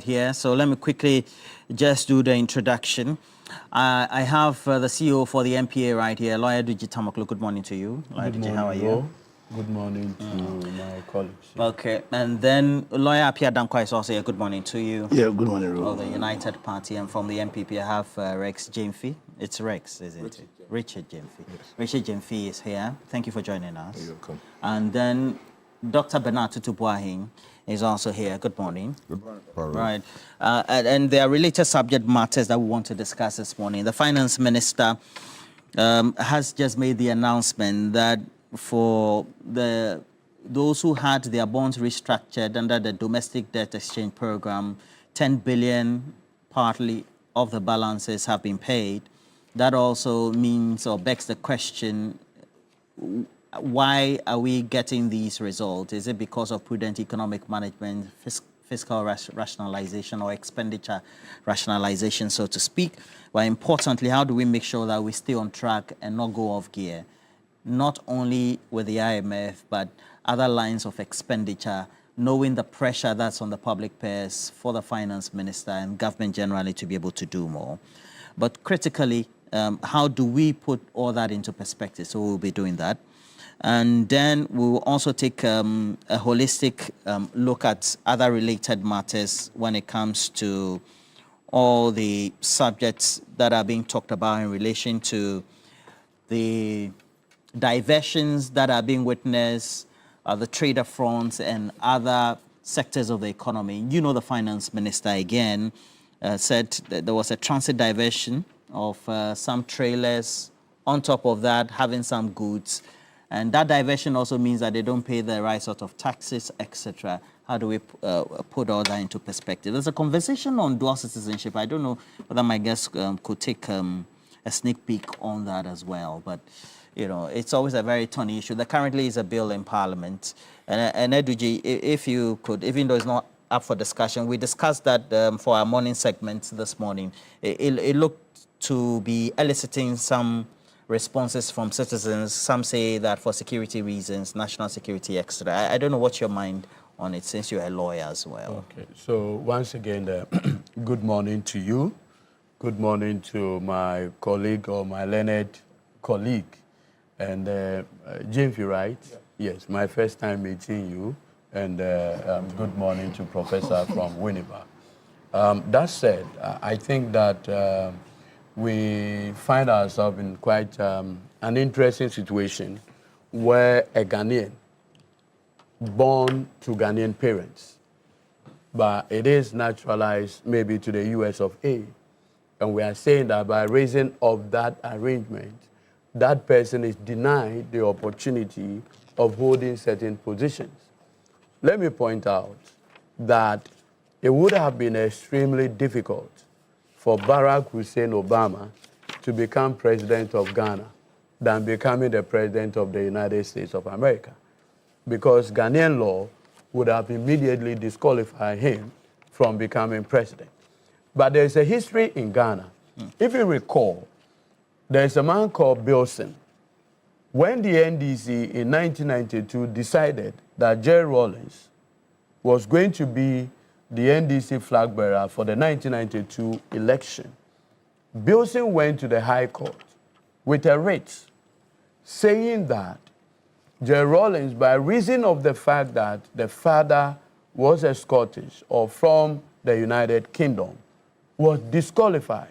here, so let me quickly just do the introduction. I have the CEO for the MPA right here, Lawyer GH10. Good morning to you. Lawyer Good morning, how are you? Good morning to my colleagues. Okay, and then Lawyer Apia Dankwa is also here. Good morning to you. Yeah, good morning, Ro. Of the United Party, and from the MPP I have Rex Jemfi. It's Rex, isn't it? Richard Jemfi. Yes. Richard Jemfi is here. Thank you for joining us. You're welcome. And then Dr. Bernard Tutubuahin is also here. Good morning. Good morning. Right. And there are related subject matters that we want to discuss this morning. The Finance Minister has just made the announcement that for those who had their bonds restructured under the Domestic Debt Exchange Program, 10 billion partly of the balances have been paid. That also means or begs the question, why are we getting these results? Is it because of prudent economic management, fiscal rationalization, or expenditure rationalization, so to speak? But importantly, how do we make sure that we stay on track and not go off gear, not only with the IMF, but other lines of expenditure, knowing the pressure that's on the public purse for the Finance Minister and government generally to be able to do more? But critically, how do we put all that into perspective? So we'll be doing that. And then we'll also take a holistic look at other related matters when it comes to all the subjects that are being talked about in relation to the diversions that are being witnessed, the trader fronts and other sectors of the economy. You know, the Finance Minister, again, said that there was a transit diversion of some trailers, on top of that, having some goods. And that diversion also means that they don't pay the right sort of taxes, etc. How do we put all that into perspective? There's a conversation on dual citizenship. I don't know whether my guests could take a sneak peek on that as well. But, you know, it's always a very thorny issue. There currently is a bill in Parliament. And Eduji, if you could, even though it's not up for discussion, we discussed that for our morning segment this morning. It looked to be eliciting some responses from citizens. Some say that for security reasons, national security, etc. I don't know what's your mind on it, since you're a lawyer as well. Okay, so once again, good morning to you. Good morning to my colleague or my learned colleague. And Jemfi, right? Yeah. Yes, my first time meeting you. And good morning to Professor from Winnipeg. That said, I think that we find ourselves in quite an interesting situation where a Ghanaian born to Ghanaian parents, but it is naturalized maybe to the US of A. And we are saying that by reason of that arrangement, that person is denied the opportunity of holding certain positions. Let me point out that it would have been extremely difficult for Barack Hussein Obama to become president of Ghana than becoming the president of the United States of America, because Ghanaian law would have immediately disqualified him from becoming president. But there's a history in Ghana. If you recall, there's a man called Bilson. When the NDC in 1992 decided that Jerry Rawlings was going to be the NDC flag bearer for the 1992 election, Bilson went to the High Court with a writ saying that Jerry Rawlings, by reason of the fact that the father was a Scottish or from the United Kingdom, was disqualified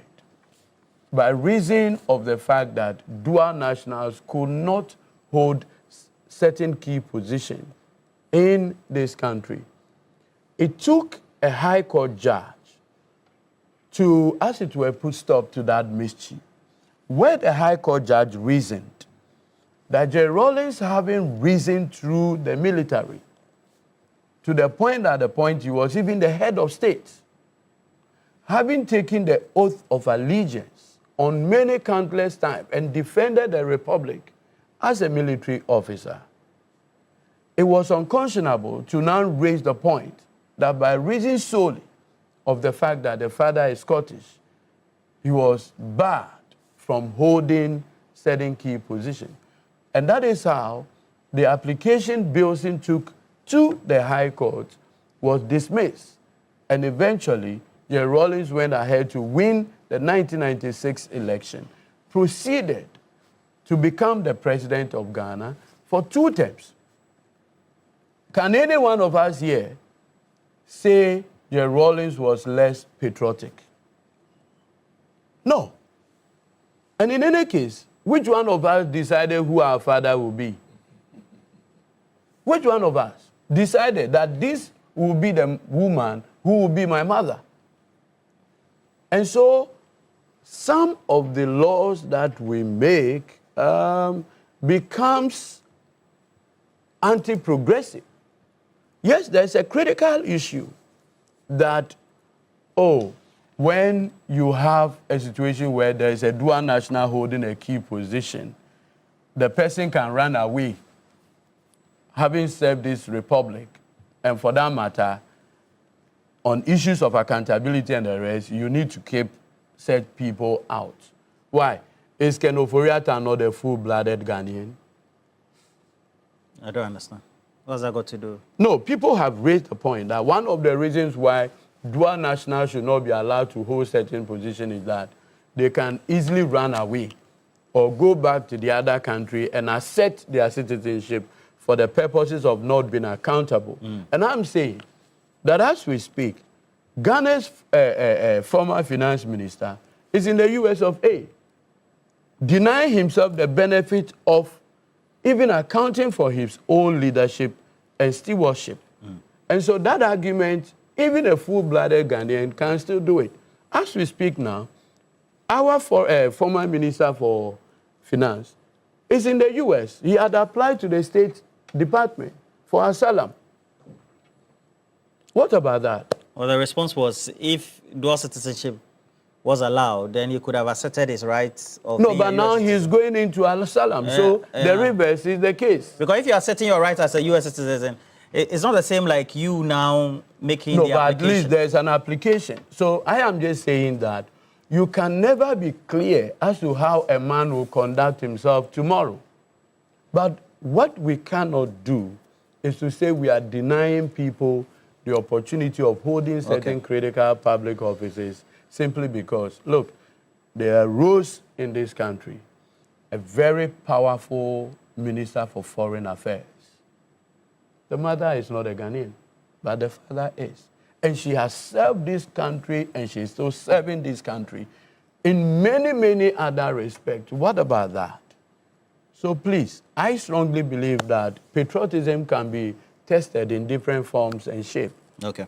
by reason of the fact that dual nationals could not hold certain key positions in this country. It took a High Court judge to, as it were, put stop to that mischief, where the High Court judge reasoned that Jerry Rawlings, having reasoned through the military, to the point that he was even the head of state, having taken the oath of allegiance on many countless times and defended the republic as a military officer, it was unconscionable to now raise the point that by reason solely of the fact that the father is Scottish, he was barred from holding certain key positions. And that is how the application Bilson took to the High Court was dismissed. And eventually, Jerry Rawlings went ahead to win the 1996 election, proceeded to become the president of Ghana for 2 terms. Can any one of us here say Jerry Rawlings was less patriotic? No. And in any case, which one of us decided who our father will be? Which one of us decided that this will be the woman who will be my mother? And so, some of the laws that we make becomes anti-progressive. Yes, there's a critical issue that, when you have a situation where there is a dual national holding a key position, the person can run away, having served this republic, and for that matter, on issues of accountability and the rest, you need to keep such people out. Why? Is Ken Ofori-Atta not a full-blooded Ghanaian? I don't understand. What's that got to do? No, people have raised the point that one of the reasons why dual nationals should not be allowed to hold certain positions is that they can easily run away or go back to the other country and accept their citizenship for the purposes of not being accountable. And I'm saying that as we speak, Ghana's former finance minister is in the US of A, denying himself the benefit of even accounting for his own leadership and stewardship. And so that argument, even a full-blooded Ghanaian can still do it. As we speak now, our former minister for finance is in the US. He had applied to the State Department for asylum. What about that? Well, the response was, if dual citizenship was allowed, then he could have asserted his rights of No, being but a now US he's citizen. going into asylum. So the reverse is the case. Because if you are asserting your rights as a US citizen, it's not the same like you now making No, the but at application. least there's an application. So I am just saying that you can never be clear as to how a man will conduct himself tomorrow. But what we cannot do is to say we are denying people the opportunity of holding certain critical public offices simply because, look, there arose in this country a very powerful minister for foreign affairs. The mother is not a Ghanaian, but the father is. And she has served this country, and she's still serving this country in many, many other respects. What about that? So please, I strongly believe that patriotism can be tested in different forms and shapes. Okay.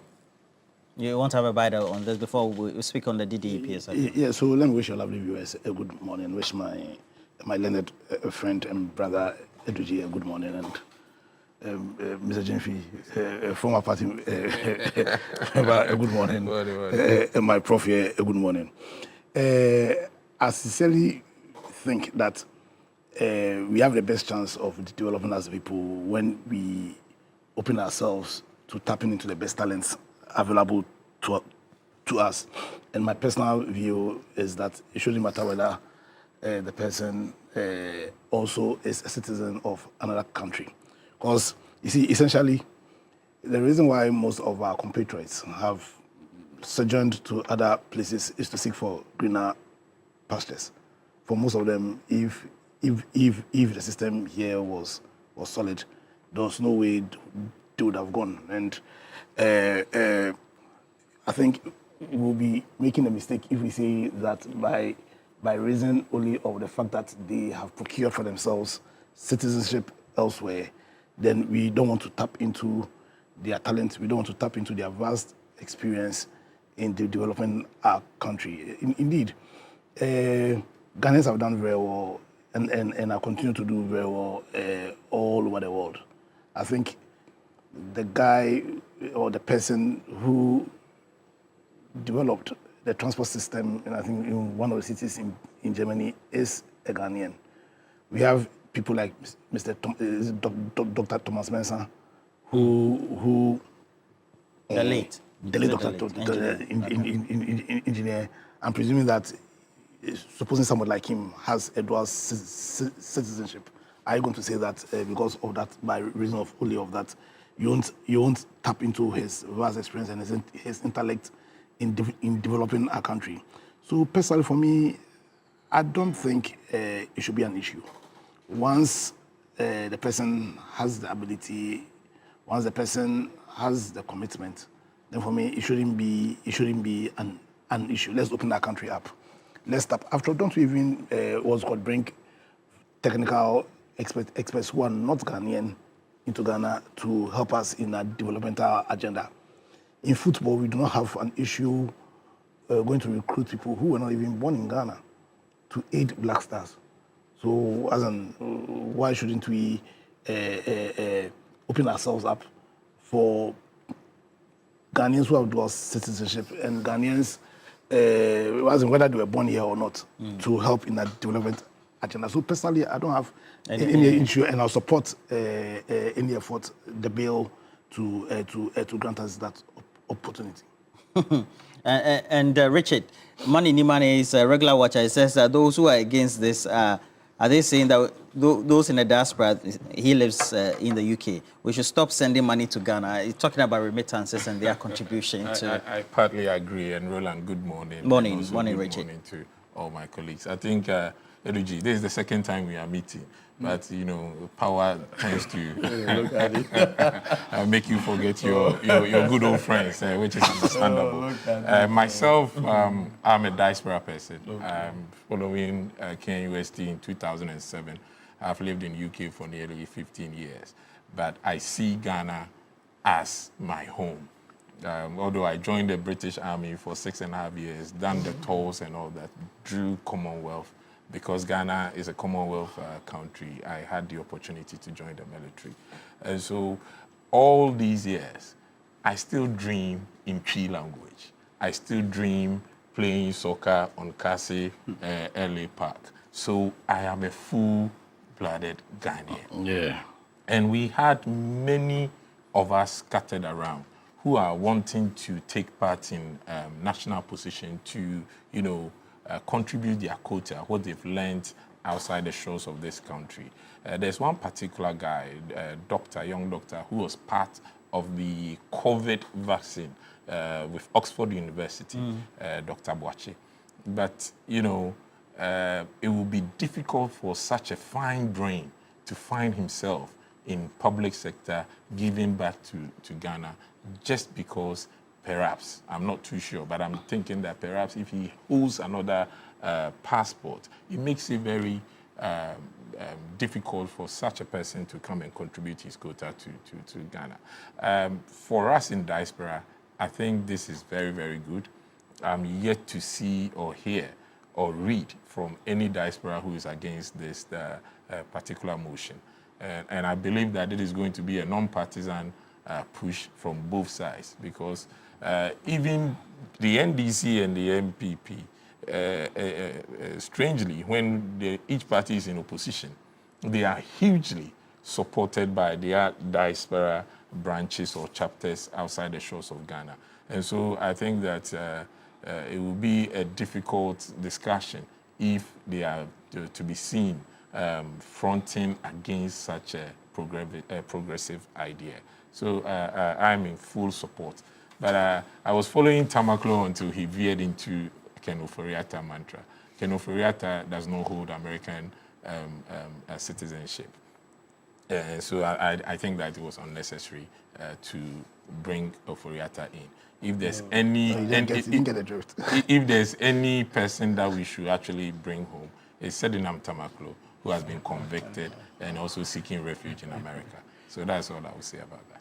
You want to have a bite on this before we speak on the DDEP? Yeah, so let me wish your lovely viewers a good morning. Wish my learned friend and brother Eduji a good morning, and Mr. Jenfi, former party member, a good morning. And my prof here, a good morning. I sincerely think that we have the best chance of developing as people when we open ourselves to tapping into the best talents available to us. And my personal view is that it shouldn't matter whether the person also is a citizen of another country. Because, you see, essentially, the reason why most of our compatriots have sojourned to other places is to seek for greener pastures. For most of them, if the system here was solid, there was no way they would have gone. And I think we'll be making a mistake if we say that by reason only of the fact that they have procured for themselves citizenship elsewhere, then we don't want to tap into their talent, we don't want to tap into their vast experience in developing our country. Indeed, Ghanaians have done very well and are continue to do very well all over the world. I think the guy or the person who developed the transport system, and I think in one of the cities in Germany, is a Ghanaian. We have people like Dr. Thomas Mensah, who The late Dr. engineer. I'm presuming that supposing someone like him has a dual citizenship, are you going to say that because of that, by reason of only of that, you won't tap into his vast experience and his intellect in developing our country. So personally, for me, I don't think it should be an issue. Once the person has the ability, once the person has the commitment, then for me it shouldn't be an issue. Let's open our country up. Let's stop. After all, don't we even bring technical experts who are not Ghanaian into Ghana to help us in our developmental agenda? In football, we do not have an issue going to recruit people who were not even born in Ghana to aid Black Stars. So, why shouldn't we open ourselves up for Ghanaians who have dual citizenship and Ghanaians, whether they were born here or not, to help in that development agenda? So personally, I don't have any issue, and I'll support any effort, the bill to grant us that opportunity. And Richard, Money ni Money is a regular watcher. It says that those who are against this are they saying that those in the diaspora, he lives in the UK, we should stop sending money to Ghana? He's talking about remittances and their contribution to... I partly agree. And Roland, good morning. Morning, Richard. Morning to all my colleagues. I think, Eluji, this is the second time we are meeting. But, you know, power tends to make you forget your good old friends, which is understandable. Myself, I'm a diaspora person. Following KNUST in 2007, I've lived in UK for nearly 15 years. But I see Ghana as my home. Although I joined the British Army for 6.5 years, done the tours and all that, drew Commonwealth. Because Ghana is a Commonwealth country, I had the opportunity to join the military. And so all these years, I still dream in Twi language. I still dream playing soccer on Kasi LA Park. So I am a full-blooded Ghanaian. Yeah. And we had many of us scattered around who are wanting to take part in national position to, you know, contribute their quota, what they've learned outside the shores of this country. There's one particular guy, young doctor, who was part of the COVID vaccine with Oxford University, Dr. Boache. But, you know, it will be difficult for such a fine brain to find himself in public sector giving back to Ghana just because perhaps, I'm not too sure, but I'm thinking that perhaps if he holds another passport, it makes it very difficult for such a person to come and contribute his quota to Ghana. For us in diaspora, I think this is very, very good. I'm yet to see or hear or read from any diaspora who is against this particular motion. And I believe that it is going to be a non-partisan push from both sides, because even the NDC and the MPP, strangely, when each party is in opposition, they are hugely supported by their diaspora branches or chapters outside the shores of Ghana. And so I think that it will be a difficult discussion if they are to be seen fronting against such a progressive idea. So I'm in full support. But I was following Tamaklo until he veered into Ken Ofori-Atta mantra. Ken Ofori-Atta does not hold American citizenship. So I think that it was unnecessary to bring Ofori-Atta in. If there's if there's any person that we should actually bring home, it's Sedinam Tamaklo, who has been convicted and also seeking refuge in America. So that's all I would say about that.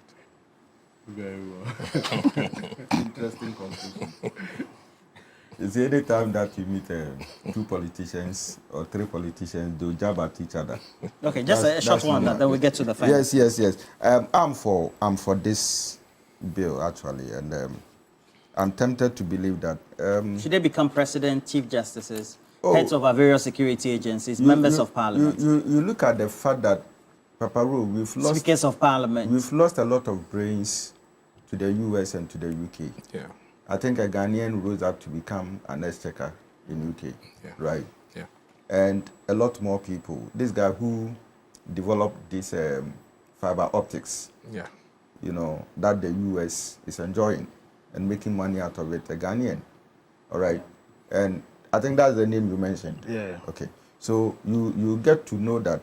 Very well. Interesting conclusion. You see, any time that you meet two politicians or three politicians, they'll jab at each other. Okay, just a short one, then we get to the final. Yes. I'm for this bill, actually, and I'm tempted to believe that... should they become president, chief justices, heads of our various security agencies, members of parliament? You look at the fact that, Papa Ru, we've lost... Speakers of parliament. We've lost a lot of brains to the US and to the UK. Yeah. I think a Ghanaian rose up to become an exchequer in UK, right? Yeah. And a lot more people. This guy who developed this fiber optics, that the US is enjoying and making money out of it, a Ghanaian. All right. And I think that's the name you mentioned. Yeah. Okay. So you get to know that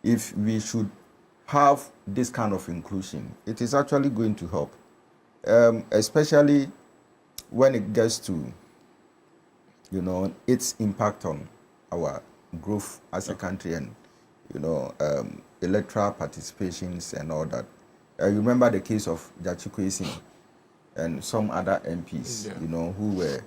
if we should have this kind of inclusion, it is actually going to help, especially when it gets to, its impact on our growth as a country and, electoral participations and all that. You remember the case of Jachikwesi and some other MPs, who were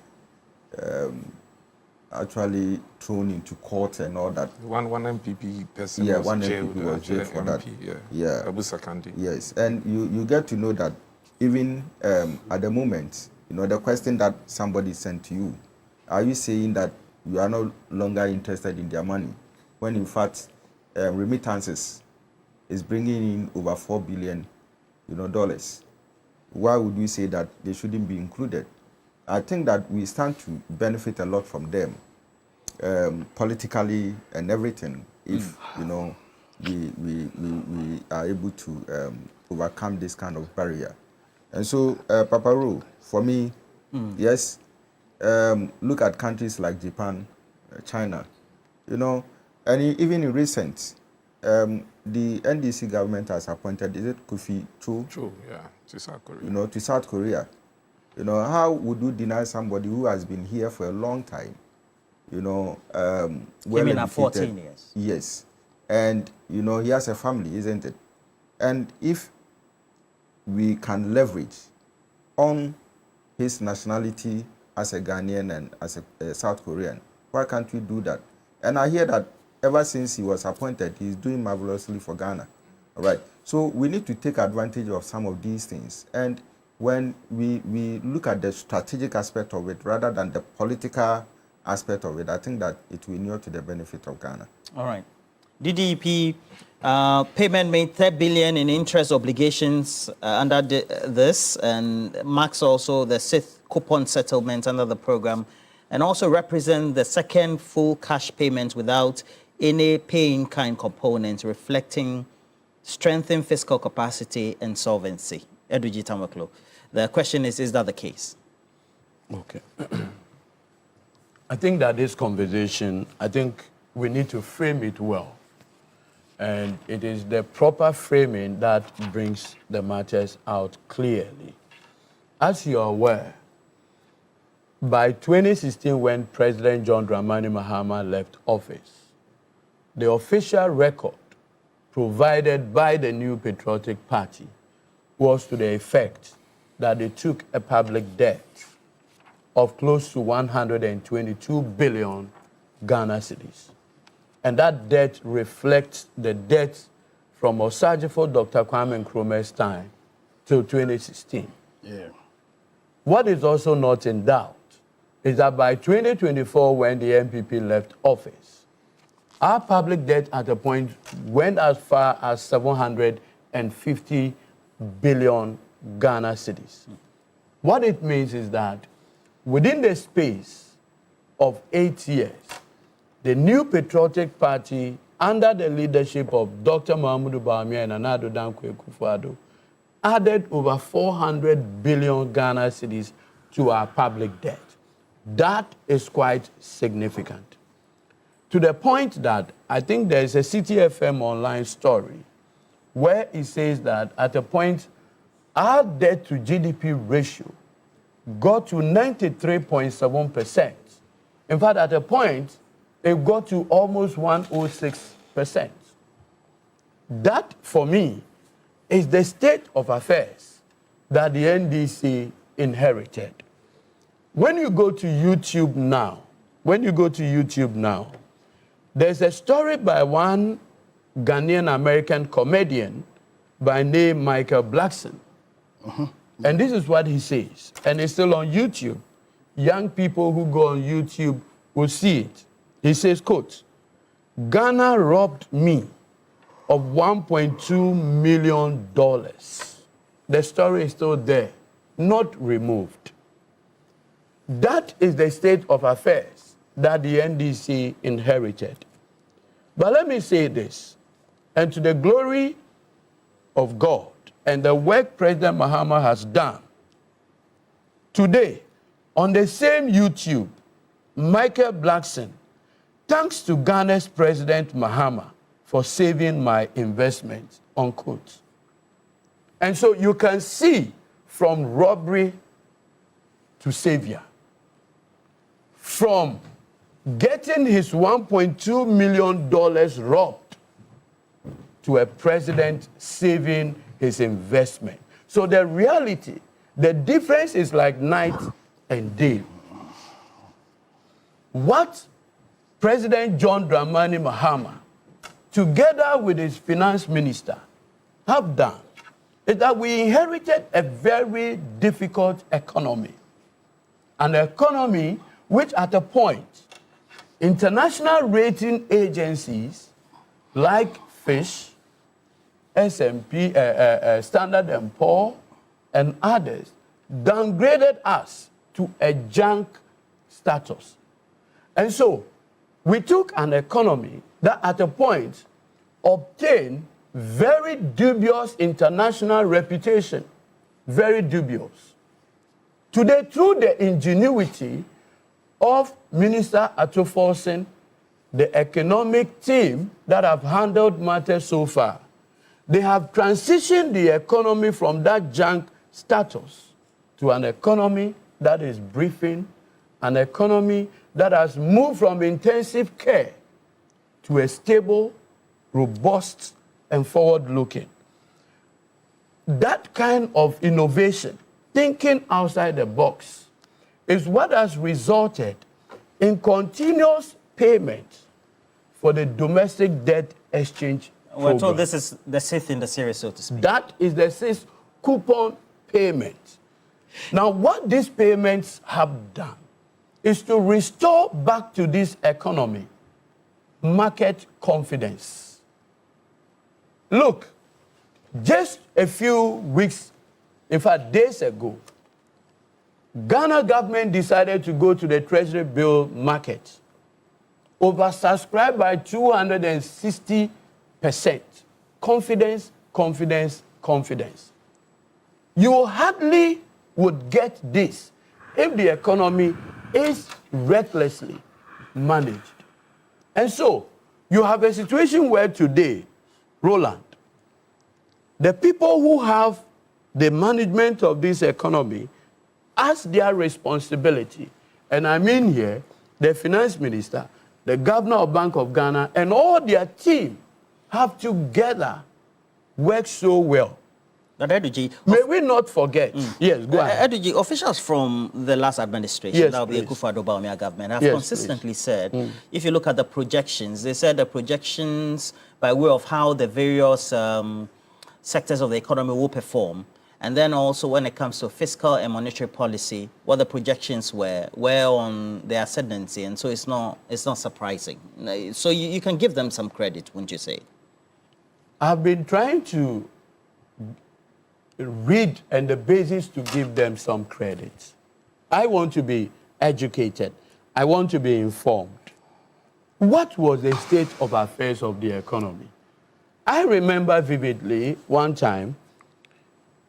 actually thrown into court and all that. One MPP person Yeah, was one jailed, MPP was jailed for that. Yeah. Abu Sakandi. Yes, and you get to know that even at the moment, the question that somebody sent to you, are you saying that you are no longer interested in their money, when in fact remittances is bringing in over $4 billion, dollars? Why would we say that they shouldn't be included? I think that we stand to benefit a lot from them, politically and everything, if we are able to overcome this kind of barrier. And so, Papa Ro, for me, yes, look at countries like Japan, China, and even in recent, the NDC government has appointed, is it Kofi Cho? True, yeah, to South Korea. To South Korea. How would you deny somebody who has been here for a long time, well educated? 14 years. Yes. And, he has a family, isn't it? And if we can leverage on his nationality as a Ghanaian and as a South Korean, why can't we do that? And I hear that ever since he was appointed, he's doing marvelously for Ghana. All right. So we need to take advantage of some of these things. And when we look at the strategic aspect of it rather than the political aspect of it, I think that it will inure to the benefit of Ghana. All right. DDEP payment made $30 billion in interest obligations under this, and marks also the 6th coupon settlement under the program, and also represent the second full cash payment without any pay-in-kind component, reflecting strengthened fiscal capacity and solvency. Eduji Tamaklo. The question is that the case? Okay. I think that this conversation, we need to frame it well. And it is the proper framing that brings the matters out clearly. As you are aware, by 2016, when President John Dramani Mahama left office, the official record provided by the new Patriotic Party was to the effect that they took a public debt of close to 122 billion Ghana cedis. And that debt reflects the debt from Osajifo Dr. Kwame Nkrumah's time till 2016. Yeah. What is also not in doubt is that by 2024, when the MPP left office, our public debt at a point went as far as 750 billion Ghana cedis. What it means is that within the space of 8 years, the new Patriotic Party, under the leadership of Dr. Mahamudu Bawumia and Nana Addo Dankwa Akufo-Addo, added over 400 billion Ghana cedis to our public debt. That is quite significant. To the point that I think there is a City FM online story where it says that at a point, our debt to GDP ratio got to 93.7%. In fact, at a point, it got to almost 106%. That, for me, is the state of affairs that the NDC inherited. When you go to YouTube now, there's a story by one Ghanaian-American comedian by name Michael Blackson. And this is what he says, and it's still on YouTube. Young people who go on YouTube will see it. He says, quote, "Ghana robbed me of $1.2 million. The story is still there, not removed." That is the state of affairs that the NDC inherited. But let me say this, and to the glory of God and the work President Mahama has done. Today, on the same YouTube, Michael Blackson, thanks to Ghana's President Mahama for saving my investment, unquote. And so you can see from robbery to savior, from getting his $1.2 million robbed to a president saving his investment. So the reality, the difference is like night and day. What President John Dramani Mahama, together with his finance minister, have done is that we inherited a very difficult economy. An economy which at a point, international rating agencies like Fitch, S&P, Standard & Poor's, and others downgraded us to a junk status. And so we took an economy that at a point obtained very dubious international reputation, very dubious. Today, through the ingenuity of Minister Atuforsen, the economic team that have handled matters so far, they have transitioned the economy from that junk status to an economy that is breathing, an economy that has moved from intensive care to a stable, robust, and forward-looking. That kind of innovation, thinking outside the box, is what has resulted in continuous payment for the domestic debt exchange program. We're told this is the sixth in the series, so to speak. That is the sixth coupon payment. Now, what these payments have done is to restore back to this economy market confidence. Look, just a few weeks, in fact, days ago, Ghana government decided to go to the treasury bill market, oversubscribed by 260%. Confidence, confidence, confidence. You hardly would get this if the economy is recklessly managed. And so, you have a situation where today, Roland, the people who have the management of this economy as their responsibility, and I mean here, the finance minister, the governor of Bank of Ghana, and all their team have together worked so well. But Eduji, may we not forget. Yes, go ahead. Eduji, officials from the last administration, yes, that will be the Akufo-Addo Bawumia government, have consistently said, if you look at the projections, they said the projections by way of how the various sectors of the economy will perform, and then also when it comes to fiscal and monetary policy, what the projections were on their ascendancy, and so it's not surprising. So you can give them some credit, wouldn't you say? I've been trying to read and the basis to give them some credit. I want to be educated. I want to be informed. What was the state of affairs of the economy? I remember vividly one time,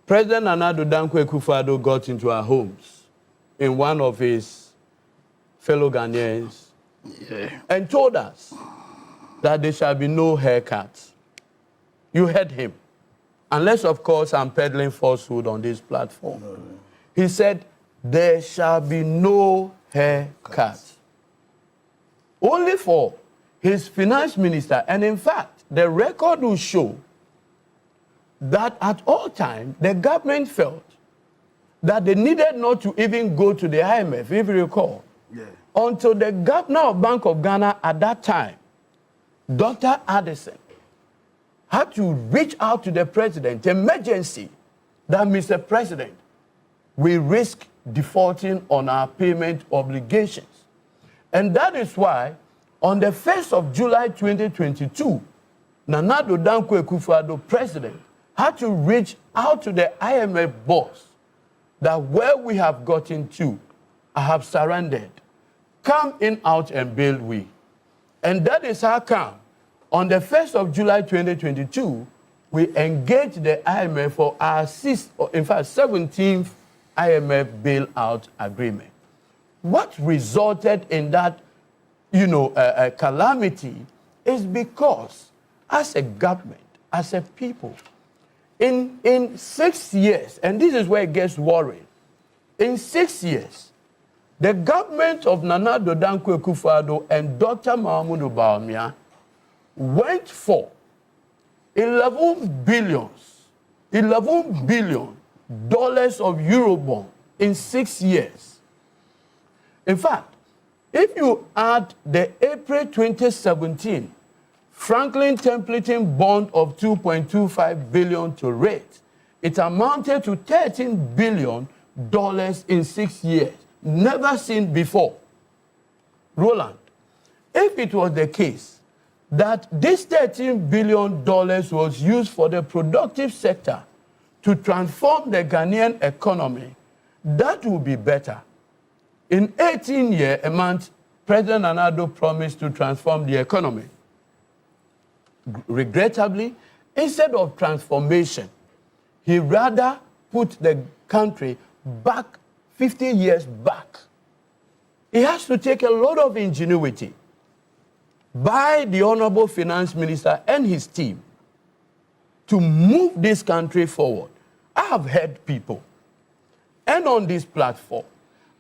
President Nana Addo Dankwa Akufo-Addo got into our homes in one of his fellow Ghanaians and told us that there shall be no haircuts. You heard him. Unless, of course, I'm peddling falsehood on this platform. He said, there shall be no haircut. Only for his finance minister, and in fact, the record will show that at all times, the government felt that they needed not to even go to the IMF, if you recall, until the governor of Bank of Ghana at that time, Dr. Addison, had to reach out to the president, emergency, that Mr. President, we risk defaulting on our payment obligations. And that is why, on the 1st of July 2022, Nana Addo Dankwa Akufo-Addo, president, had to reach out to the IMF boss that where we have gotten to, I have surrendered. Come in, out, and build we. And that is how come, on the 1st of July 2022, we engaged the IMF for our 17th IMF bailout agreement. What resulted in that, calamity is because as a government, as a people, in 6 years, and this is where it gets worrying, in 6 years, the government of Nana Addo Dankwa Akufo-Addo and Dr. Mahamudu Bawumia went for $11 billion of Eurobond in 6 years. In fact, if you add the April 2017 Franklin Templeton bond of $2.25 billion to rate, it amounted to $13 billion in 6 years. Never seen before. Roland, if it was the case that this $13 billion was used for the productive sector to transform the Ghanaian economy, that would be better. In 18 years, a month, President Nana Addo promised to transform the economy. Regrettably, instead of transformation, he rather put the country back 50 years back. It has to take a lot of ingenuity by the Honorable Finance Minister and his team to move this country forward. I have heard people, and on this platform,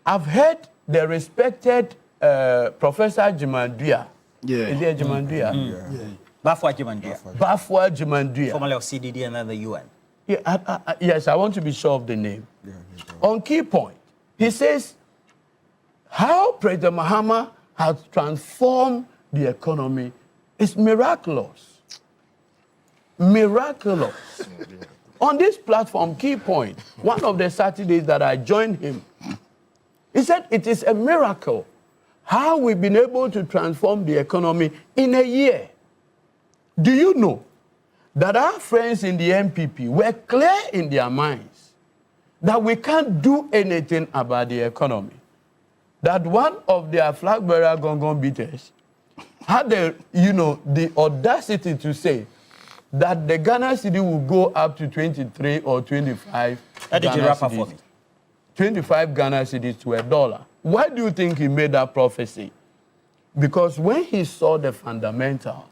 I've heard the respected Professor Jimandria. Yeah. Is it Jimandria? Yeah. Bafwa Jimandria, Bafwa Jimandria. formerly of CDD and then the UN. Yeah, yes, I want to be sure of the name. On key point, he says how President Mahama has transformed the economy is miraculous. Miraculous. On this platform, key point, one of the Saturdays that I joined him, he said it is a miracle how we've been able to transform the economy in a year. Do you know that our friends in the MPP were clear in their minds that we can't do anything about the economy? That one of their flag bearer Gongon beaters had the audacity to say that the Ghana cedi will go up to 23 or 25 Ghana cedis. 25 Ghana cedis to $1. Why do you think he made that prophecy? Because when he saw the fundamental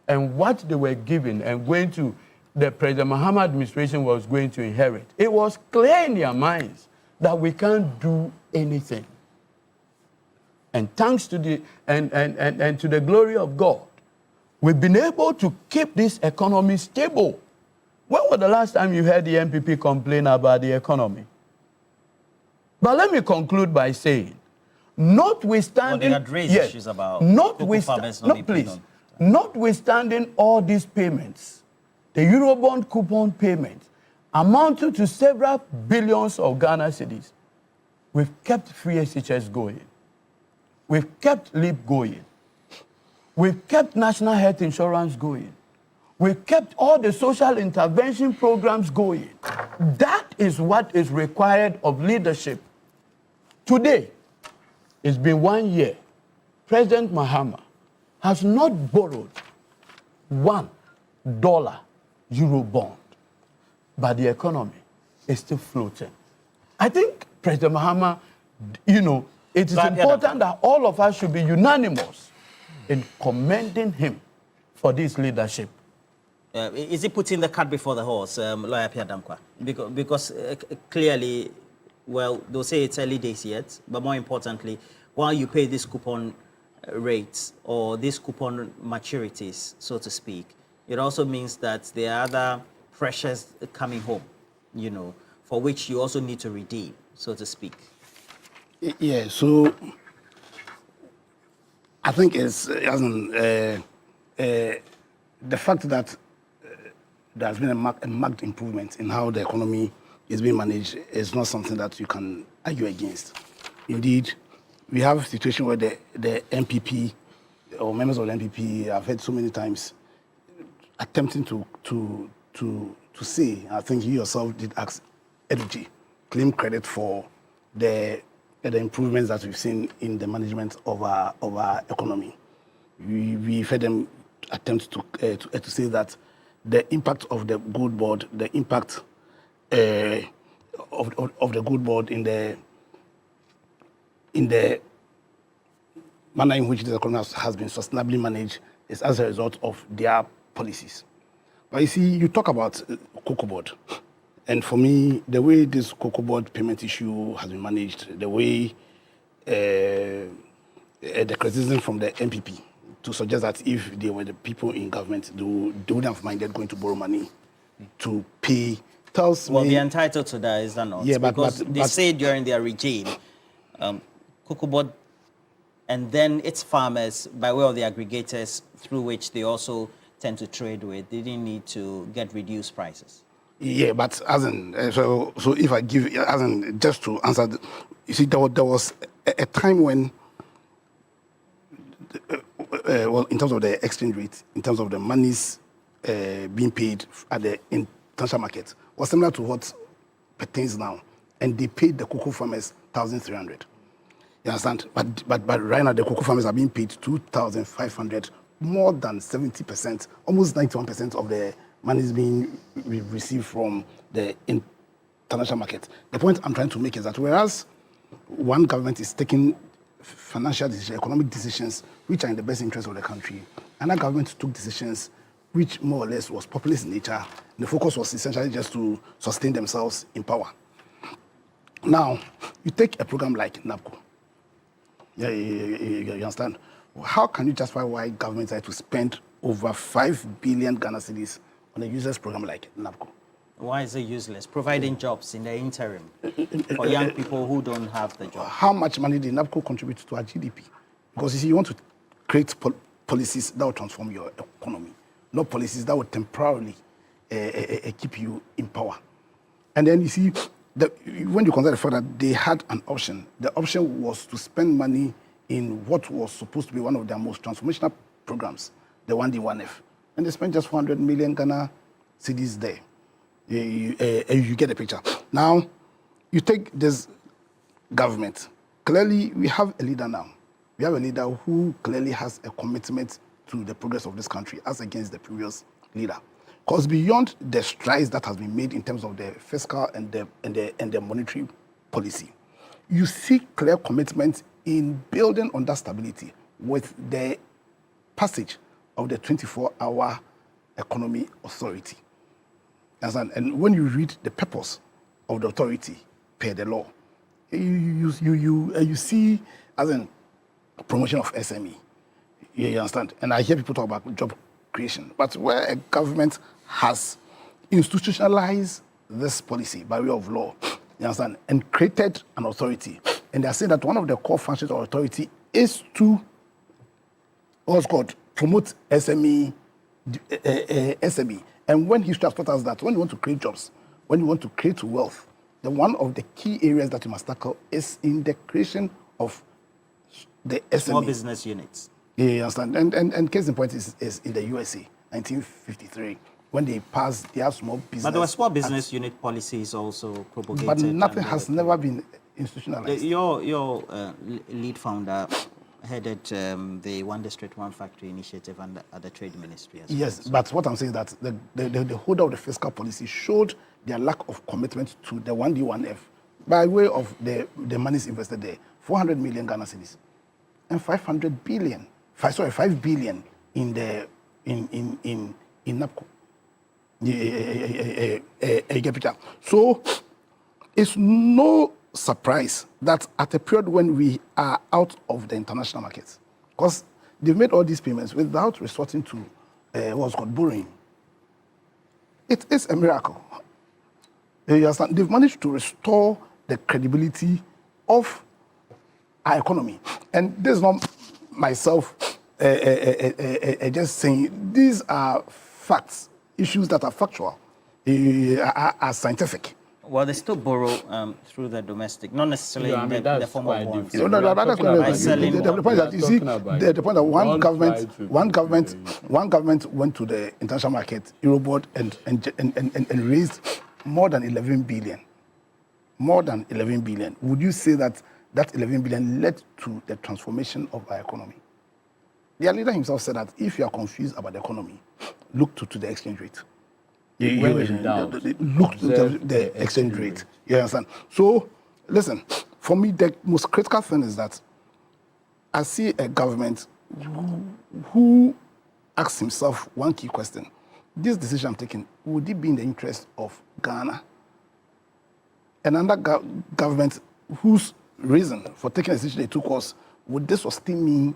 and what they were given and going to the President Mahama administration was going to inherit, it was clear in their minds that we can't do anything. And thanks to the and to the glory of God, we've been able to keep this economy stable. When was the last time you heard the MPP complain about the economy? But let me conclude by saying, notwithstanding, they had raised issues about notwithstanding all these payments, the Eurobond coupon payments amounted to several billions of Ghana cedis. We've kept free SHS going. We've kept LEAP going. We've kept national health insurance going. We've kept all the social intervention programs going. That is what is required of leadership. Today, it's been 1 year. President Mahama has not borrowed $1 Eurobond, but the economy is still floating. I think President Mahama, it is important that all of us should be unanimous in commending him for this leadership. Is he putting the cart before the horse, Lawyer Pierre Dankwa? Because clearly, well, they'll say it's early days yet, but more importantly, while you pay these coupon rates or these coupon maturities, so to speak, it also means that there are other pressures coming home, for which you also need to redeem, so to speak. Yeah, so I think it's the fact that there's been a marked improvement in how the economy is being managed is not something that you can argue against. Indeed, we have a situation where the MPP or members of the MPP I've heard so many times attempting to say, I think you yourself did ask Eduji, claim credit for the improvements that we've seen in the management of our economy. We've heard them attempt to say that the impact of the Gold Board, the impact of the Gold Board in the manner in which the economy has been sustainably managed is as a result of their policies. But you see, you talk about Cocoa Board, and for me, the way this Cocoa Board payment issue has been managed, the way the criticism from the MPP to suggest that if they were the people in government, they wouldn't have minded going to borrow money to pay, tells me... Well, they're entitled to that, is that not? Yeah, because they say during their regime, Cocoa Board and then its farmers, by way of the aggregators through which they also tend to trade with, they didn't need to get reduced prices. Yeah, but as in, so if I give, as in, just to answer, you see, there was a time when, well, in terms of the exchange rate, in terms of the monies being paid at the international market, was similar to what pertains now, and they paid the cocoa farmers 1,300. You understand? But right now the cocoa farmers are being paid 2,500, more than 70%, almost 91% of the money is being received from the international market. The point I'm trying to make is that whereas one government is taking financial decisions, economic decisions, which are in the best interest of the country, another government took decisions which more or less was populist in nature. The focus was essentially just to sustain themselves in power. Now, you take a program like NABCO. You understand? How can you justify why governments are to spend over 5 billion Ghana cedis on a useless program like NABCO? Why is it useless? Providing jobs in the interim for young people who don't have the job. How much money did NABCO contribute to our GDP? Because you see, you want to create policies that will transform your economy, not policies that will temporarily keep you in power. And then you see, when you consider the fact that they had an option, the option was to spend money in what was supposed to be one of their most transformational programs, the 1D1F. And they spent just 400 million Ghana cedis there. You get the picture. Now, you take this government. Clearly, we have a leader now. We have a leader who clearly has a commitment to the progress of this country as against the previous leader. Because beyond the strides that has been made in terms of the fiscal and the monetary policy, you see clear commitment in building on that stability with the passage of the 24-hour economy authority. And when you read the purpose of the authority per the law, you see as in promotion of SME. You understand? And I hear people talk about job creation. But where a government has institutionalized this policy by way of law, you understand, and created an authority, and they're saying that one of the core functions of authority is to, what's called, promote SME. And when history has taught us that when you want to create jobs, when you want to create wealth, then one of the key areas that you must tackle is in the creation of the SME. Small business units. Yeah, you understand? And case in point is in the USA, 1953, when they passed their small business. But there were small business unit policies also propagated. But nothing has never been institutionalized. Your lead founder headed the One District, One Factory initiative at the Trade Ministry as well. Yes, but what I'm saying is that the holder of the fiscal policy showed their lack of commitment to the 1D1F by way of the monies invested there, 400 million Ghana cedis, and 5 billion in NABCO. You get picture. So it's no surprise that at a period when we are out of the international markets, because they've made all these payments without resorting to what's called borrowing. It is a miracle. You understand? They've managed to restore the credibility of our economy. And this is not myself just saying, these are facts, issues that are factual, are scientific. Well, they still borrow through the domestic, not necessarily in the form of bonds. No, that's the point that you see. The point that one government went to the international market, Euroboard, and raised more than 11 billion. More than 11 billion. Would you say that 11 billion led to the transformation of our economy? Their leader himself said that if you are confused about the economy, look to the exchange rate. When in doubt, Look to the exchange rate. You understand? So, listen, for me, the most critical thing is that I see a government who asks himself one key question. This decision I'm taking, would it be in the interest of Ghana? Another government whose reason for taking a decision they took was, would this sustain me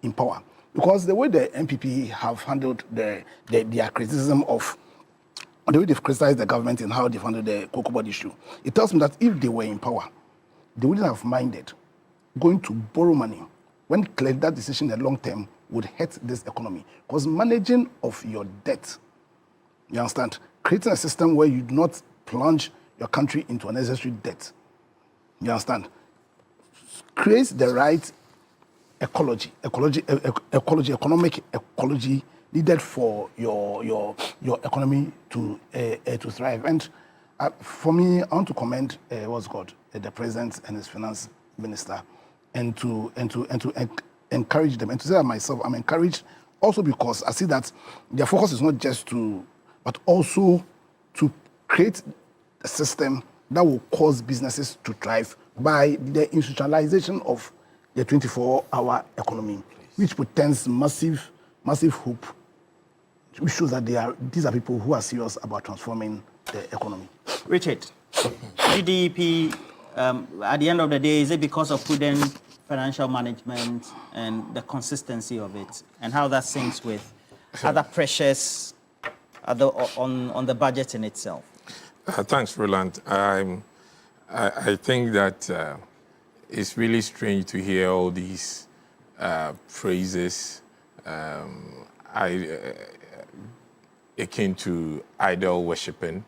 in power? Because the way the MPP have handled their criticism of, the way they've criticized the government and how they've handled the cocoa board issue, it tells me that if they were in power, they wouldn't have minded going to borrow money when clearly that decision in the long term would hurt this economy. Because managing of your debt, you understand, creating a system where you do not plunge your country into unnecessary debt, you understand, creates the right economic ecology needed for your economy to thrive. And for me, I want to commend the president and his finance minister, and to encourage them, and to say that myself, I'm encouraged also because I see that their focus is not just but also to create a system that will cause businesses to thrive by the institutionalization of the 24-hour economy, which portends massive hope, which shows that these are people who are serious about transforming the economy. Richard, DDEP, at the end of the day, is it because of prudent financial management and the consistency of it, and how that syncs with other pressures on the budget in itself? Thanks, Roland. I think that it's really strange to hear all these phrases akin to idol worshipping,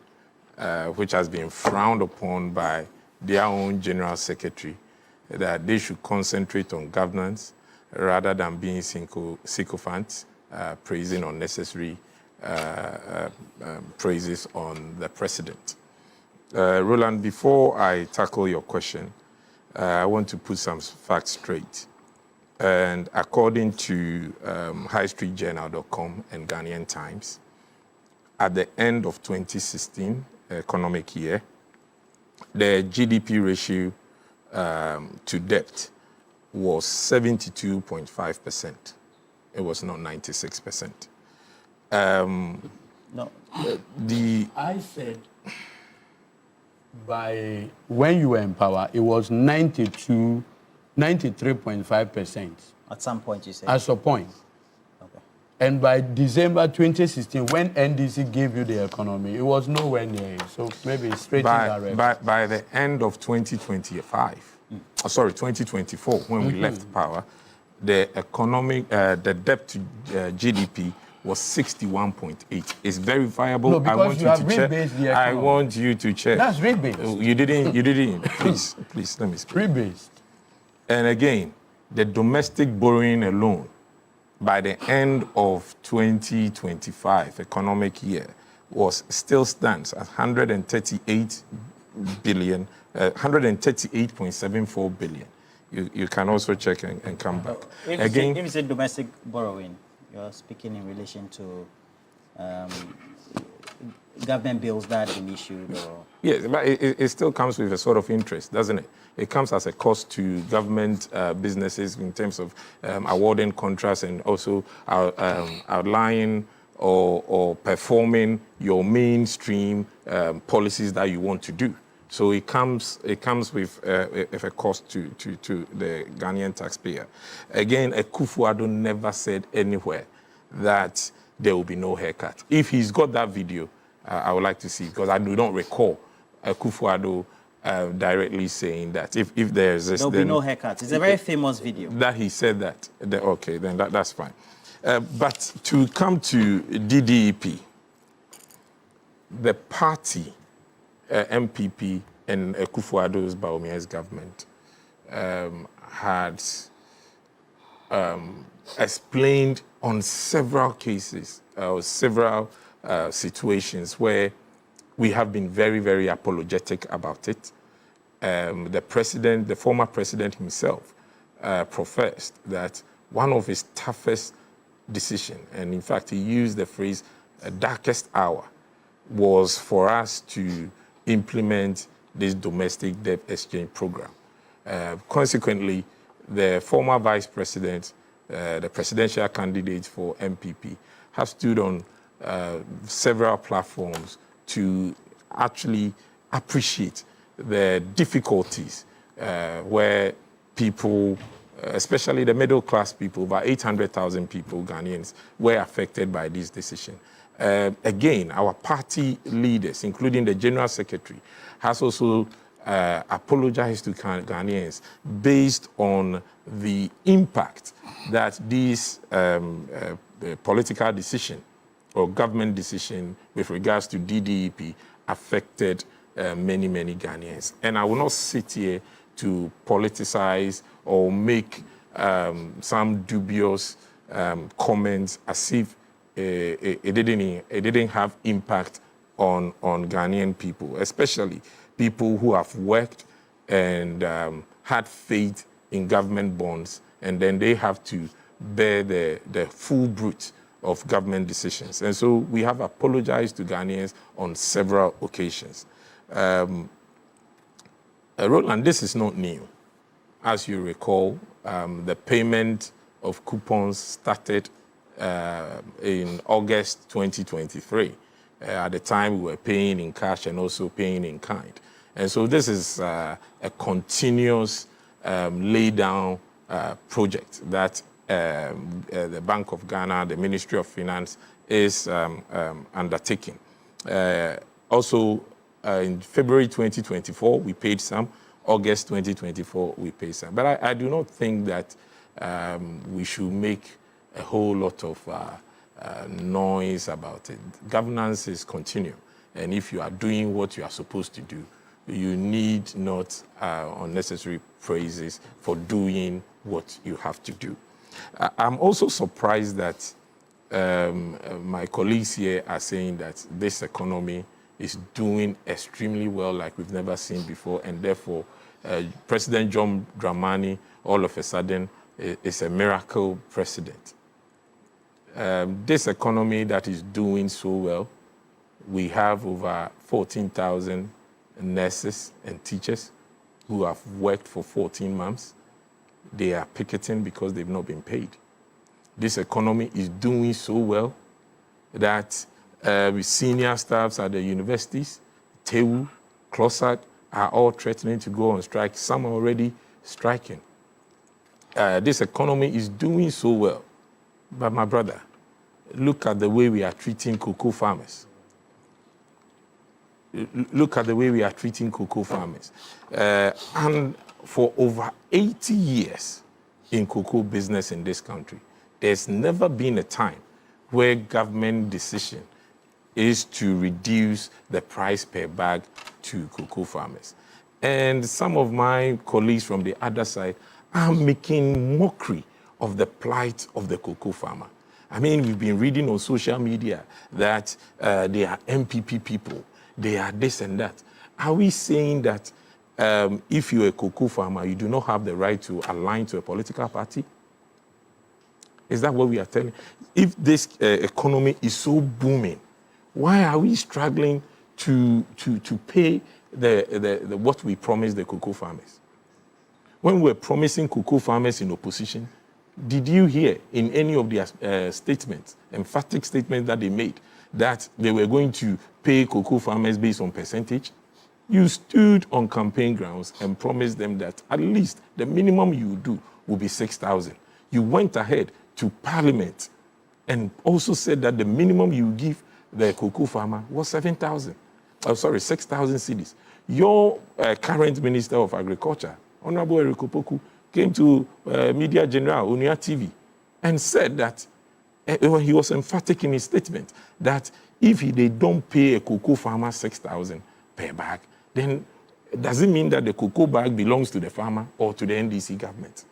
which has been frowned upon by their own general secretary, that they should concentrate on governance rather than being sycophants, praising unnecessary praises on the president. Roland, before I tackle your question, I want to put some facts straight. And according to highstreetjournal.com and Ghanaian Times, at the end of 2016 economic year, the GDP ratio to debt was 72.5%. It was not 96%. No. I said by when you were in power, it was 93.5%. At some point, you said. At some point. Okay. And by December 2016, when NDC gave you the economy, it was nowhere near it. So maybe straight in that direction. By the end of 2024, when we left power, the the debt to GDP was 61.8. It's verifiable. No, because you have rebased the economy. I want you to check. That's rebased. You didn't. Please, let me speak. Rebased. And again, the domestic borrowing alone, by the end of 2025 economic year, still stands at 138.74 billion. You can also check and come back. If you say domestic borrowing, you're speaking in relation to government bills that have been issued, or? Yes, but it still comes with a sort of interest, doesn't it? It comes as a cost to government businesses in terms of awarding contracts and also outlining or performing your mainstream policies that you want to do. So it comes with a cost to the Ghanaian taxpayer. Again, Akufo-Addo never said anywhere that there will be no haircut. If he's got that video, I would like to see, because I do not recall Akufo-Addo directly saying that. If there's this, there'll be no haircut. It's a very famous video. That he said that. Okay, then that's fine. But to come to DDEP, the party, MPP and Akufo-Addo's Bawumia's government had explained on several cases, several situations where we have been very, very apologetic about it. The former president himself professed that one of his toughest decision, and in fact, he used the phrase, darkest hour, was for us to implement this domestic debt exchange program. Consequently, the former vice president, the presidential candidate for MPP, has stood on several platforms to actually appreciate the difficulties where people, especially the middle class people, about 800,000 people, Ghanaians, were affected by this decision. Again, our party leaders, including the General Secretary, has also apologized to Ghanaians based on the impact that this political decision or government decision with regards to DDEP affected many, many Ghanaians. And I will not sit here to politicize or make some dubious comments as if it didn't have impact on Ghanaian people, especially people who have worked and had faith in government bonds, and then they have to bear the full brunt of government decisions. And so we have apologized to Ghanaians on several occasions. Roland, this is not new. As you recall, the payment of coupons started in August 2023. At the time, we were paying in cash and also paying in kind. And so this is a continuous lay-down project that the Bank of Ghana, the Ministry of Finance, is undertaking. Also, in February 2024, we paid some. August 2024, we paid some. But I do not think that we should make a whole lot of noise about it. Governance is continual. And if you are doing what you are supposed to do, you need not unnecessary praises for doing what you have to do. I'm also surprised that my colleagues here are saying that this economy is doing extremely well like we've never seen before, and therefore President John Dramani all of a sudden is a miracle president. This economy that is doing so well, we have over 14,000 nurses and teachers who have worked for 14 months. They are picketing because they've not been paid. This economy is doing so well that senior staffs at the universities, TEU, CLOSAT, are all threatening to go on strike. Some are already striking. This economy is doing so well. But my brother, look at the way we are treating cocoa farmers. Look at the way we are treating cocoa farmers. And for over 80 years in cocoa business in this country, there's never been a time where government decision is to reduce the price per bag to cocoa farmers. And some of my colleagues from the other side are making mockery of the plight of the cocoa farmer. I mean, we've been reading on social media that they are MPP people, they are this and that. Are we saying that if you're a cocoa farmer, you do not have the right to align to a political party? Is that what we are telling? If this economy is so booming, why are we struggling to pay the what we promised the cocoa farmers? When we're promising cocoa farmers in opposition, did you hear in any of their statements, emphatic statements that they made, that they were going to pay cocoa farmers based on percentage? You stood on campaign grounds and promised them that at least the minimum you would do would be 6,000. You went ahead to Parliament and also said that the minimum you give the cocoa farmer was 6,000 cedis. Your current Minister of Agriculture, Honorable Eric Opoku, came to Media General, Unia TV, and said that he was emphatic in his statement that if they don't pay a cocoa farmer 6,000 per bag, then does it mean that the cocoa bag belongs to the farmer or to the NDC government?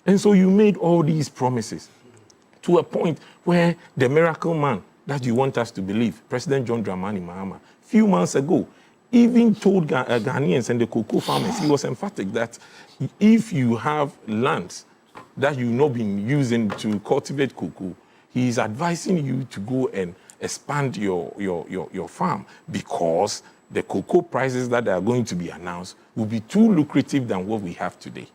And so you made all these promises to a point where the miracle man that you want us to believe, President John Dramani Mahama, a few months ago, even told Ghanaians and the cocoa farmers, he was emphatic that if you have lands that you've not been using to cultivate cocoa, he is advising you to go and expand your farm because the cocoa prices that are going to be announced will be too lucrative than what we have today.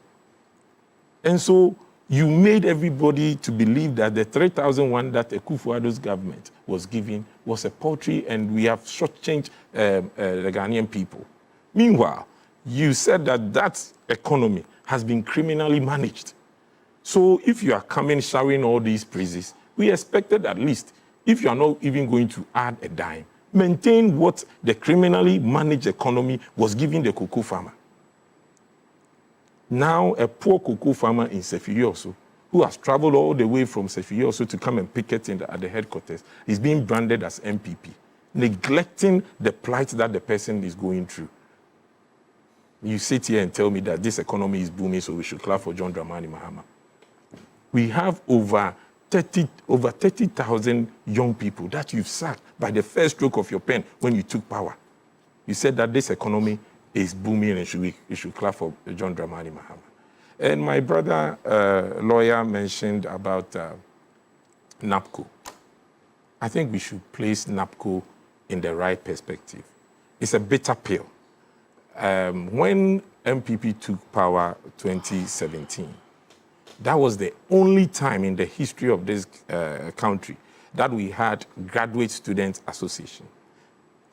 And so you made everybody to believe that the 3,001 that Akufo-Addo's government was giving was a paltry, and we have shortchanged the Ghanaian people. Meanwhile, you said that that economy has been criminally managed. So if you are coming showering all these praises, we expected at least, if you are not even going to add a dime, maintain what the criminally managed economy was giving the cocoa farmer. Now, a poor cocoa farmer in Sefioso, who has traveled all the way from Sefioso to come and picket at the headquarters, is being branded as MPP, neglecting the plight that the person is going through. You sit here and tell me that this economy is booming, so we should clap for John Dramani Mahama. We have over 30,000 young people that you've sacked by the first stroke of your pen when you took power. You said that this economy is booming and you should clap for John Dramani Mahama. And my brother, lawyer, mentioned about NAPCO. I think we should place NAPCO in the right perspective. It's a bitter pill. When MPP took power 2017, that was the only time in the history of this country that we had Graduate Students Association.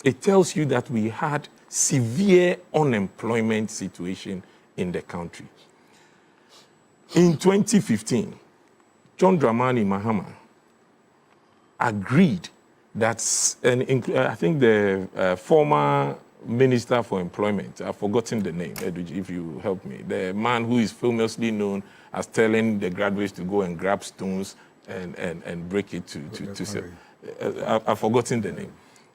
It tells you that we had severe unemployment situation in the country. In 2015, John Dramani Mahama agreed that, I think the former Minister for Employment, I've forgotten the name, if you help me, the man who is famously known as telling the graduates to go and grab stones and break it to sell. I've forgotten the name.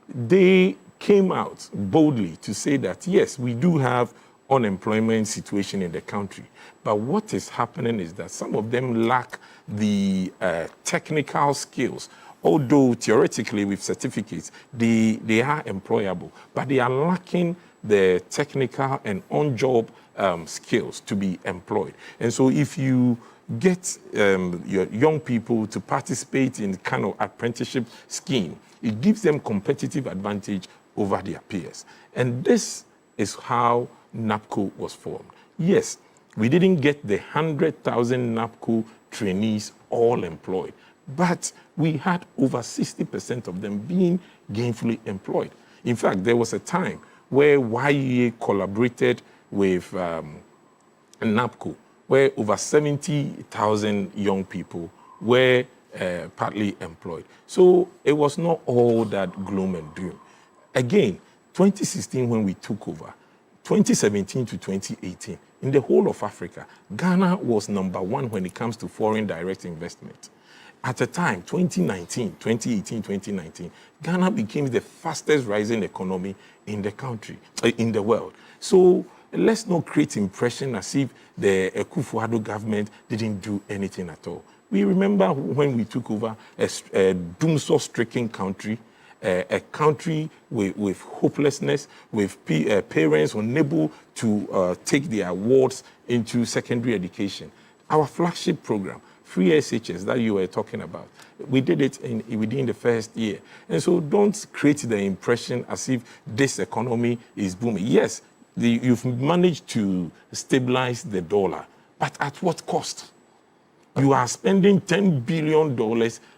They came out boldly to say that, yes, we do have unemployment situation in the country, but what is happening is that some of them lack the technical skills. Although theoretically with certificates, they are employable, but they are lacking the technical and on-job skills to be employed. And so if you get your young people to participate in kind of apprenticeship scheme, it gives them competitive advantage over their peers. And this is how NAPCO was formed. Yes, we didn't get the 100,000 NAPCO trainees all employed, but we had over 60% of them being gainfully employed. In fact, there was a time where YEA collaborated with NAPCO, where over 70,000 young people were partly employed. So it was not all that gloom and doom. Again, 2016 when we took over, 2017 to 2018, in the whole of Africa, Ghana was #1 when it comes to foreign direct investment. At the time, 2018, 2019, Ghana became the fastest rising economy in the country, in the world. So let's not create impression as if the Akufo-Addo government didn't do anything at all. We remember when we took over a doomsday-stricken country, a country with hopelessness, with parents unable to take their awards into secondary education. Our flagship program, free SHS that you were talking about, we did it within the first year. And so don't create the impression as if this economy is booming. Yes, you've managed to stabilize the dollar, but at what cost? You are spending $10 billion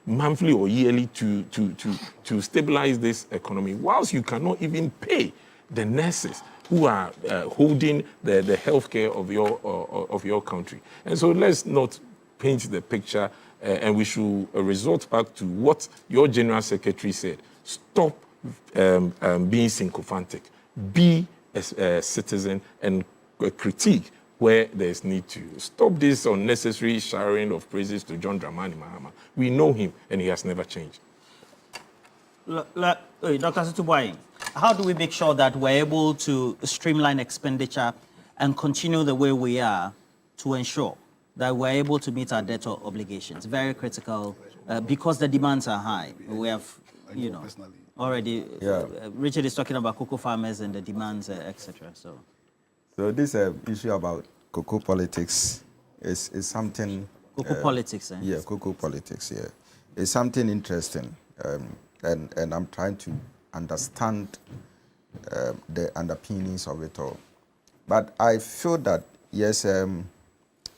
monthly or yearly to stabilize this economy, whilst you cannot even pay the nurses who are holding the healthcare of your country. And so let's not paint the picture, and we should resort back to what your General Secretary said. Stop being sycophantic. Be a citizen and critique where there's need to. Stop this unnecessary showering of praises to John Dramani Mahama. We know him, and he has never changed. Dr. Situboy, how do we make sure that we're able to streamline expenditure and continue the way we are to ensure that we're able to meet our debt obligations? Very critical because the demands are high. We have, already, Richard is talking about cocoa farmers and the demands, etc. So this issue about cocoa politics is something... Cocoa politics, eh? Yeah, cocoa politics, yeah. It's something interesting, and I'm trying to understand the underpinnings of it all. But I feel that, yes,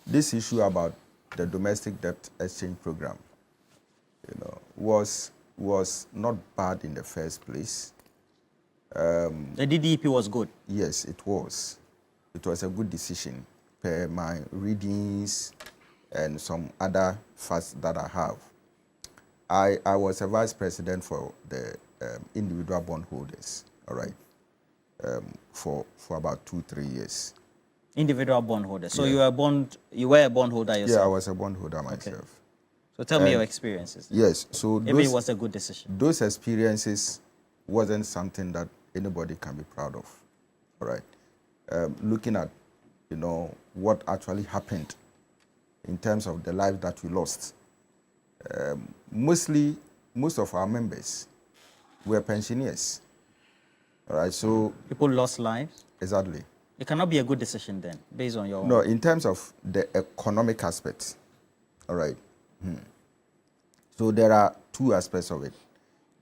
this issue about the domestic debt exchange program, was not bad in the first place. The DDEP was good. Yes, it was. It was a good decision per my readings and some other facts that I have. I was a vice president for the individual bondholders, all right, for about 2-3 years. Individual bondholder. So Yeah. you were a bondholder yourself? Yeah, I was a bondholder myself. So tell me your experiences. Yes, so Maybe it was a good decision. those experiences wasn't something that anybody can be proud of, all right. Looking at, what actually happened in terms of the life that we lost. Most of our members were pensioners, all right. So People lost lives. exactly. It cannot be a good decision then, based on your No, in terms of the economic aspect, all right. So there are two aspects of it: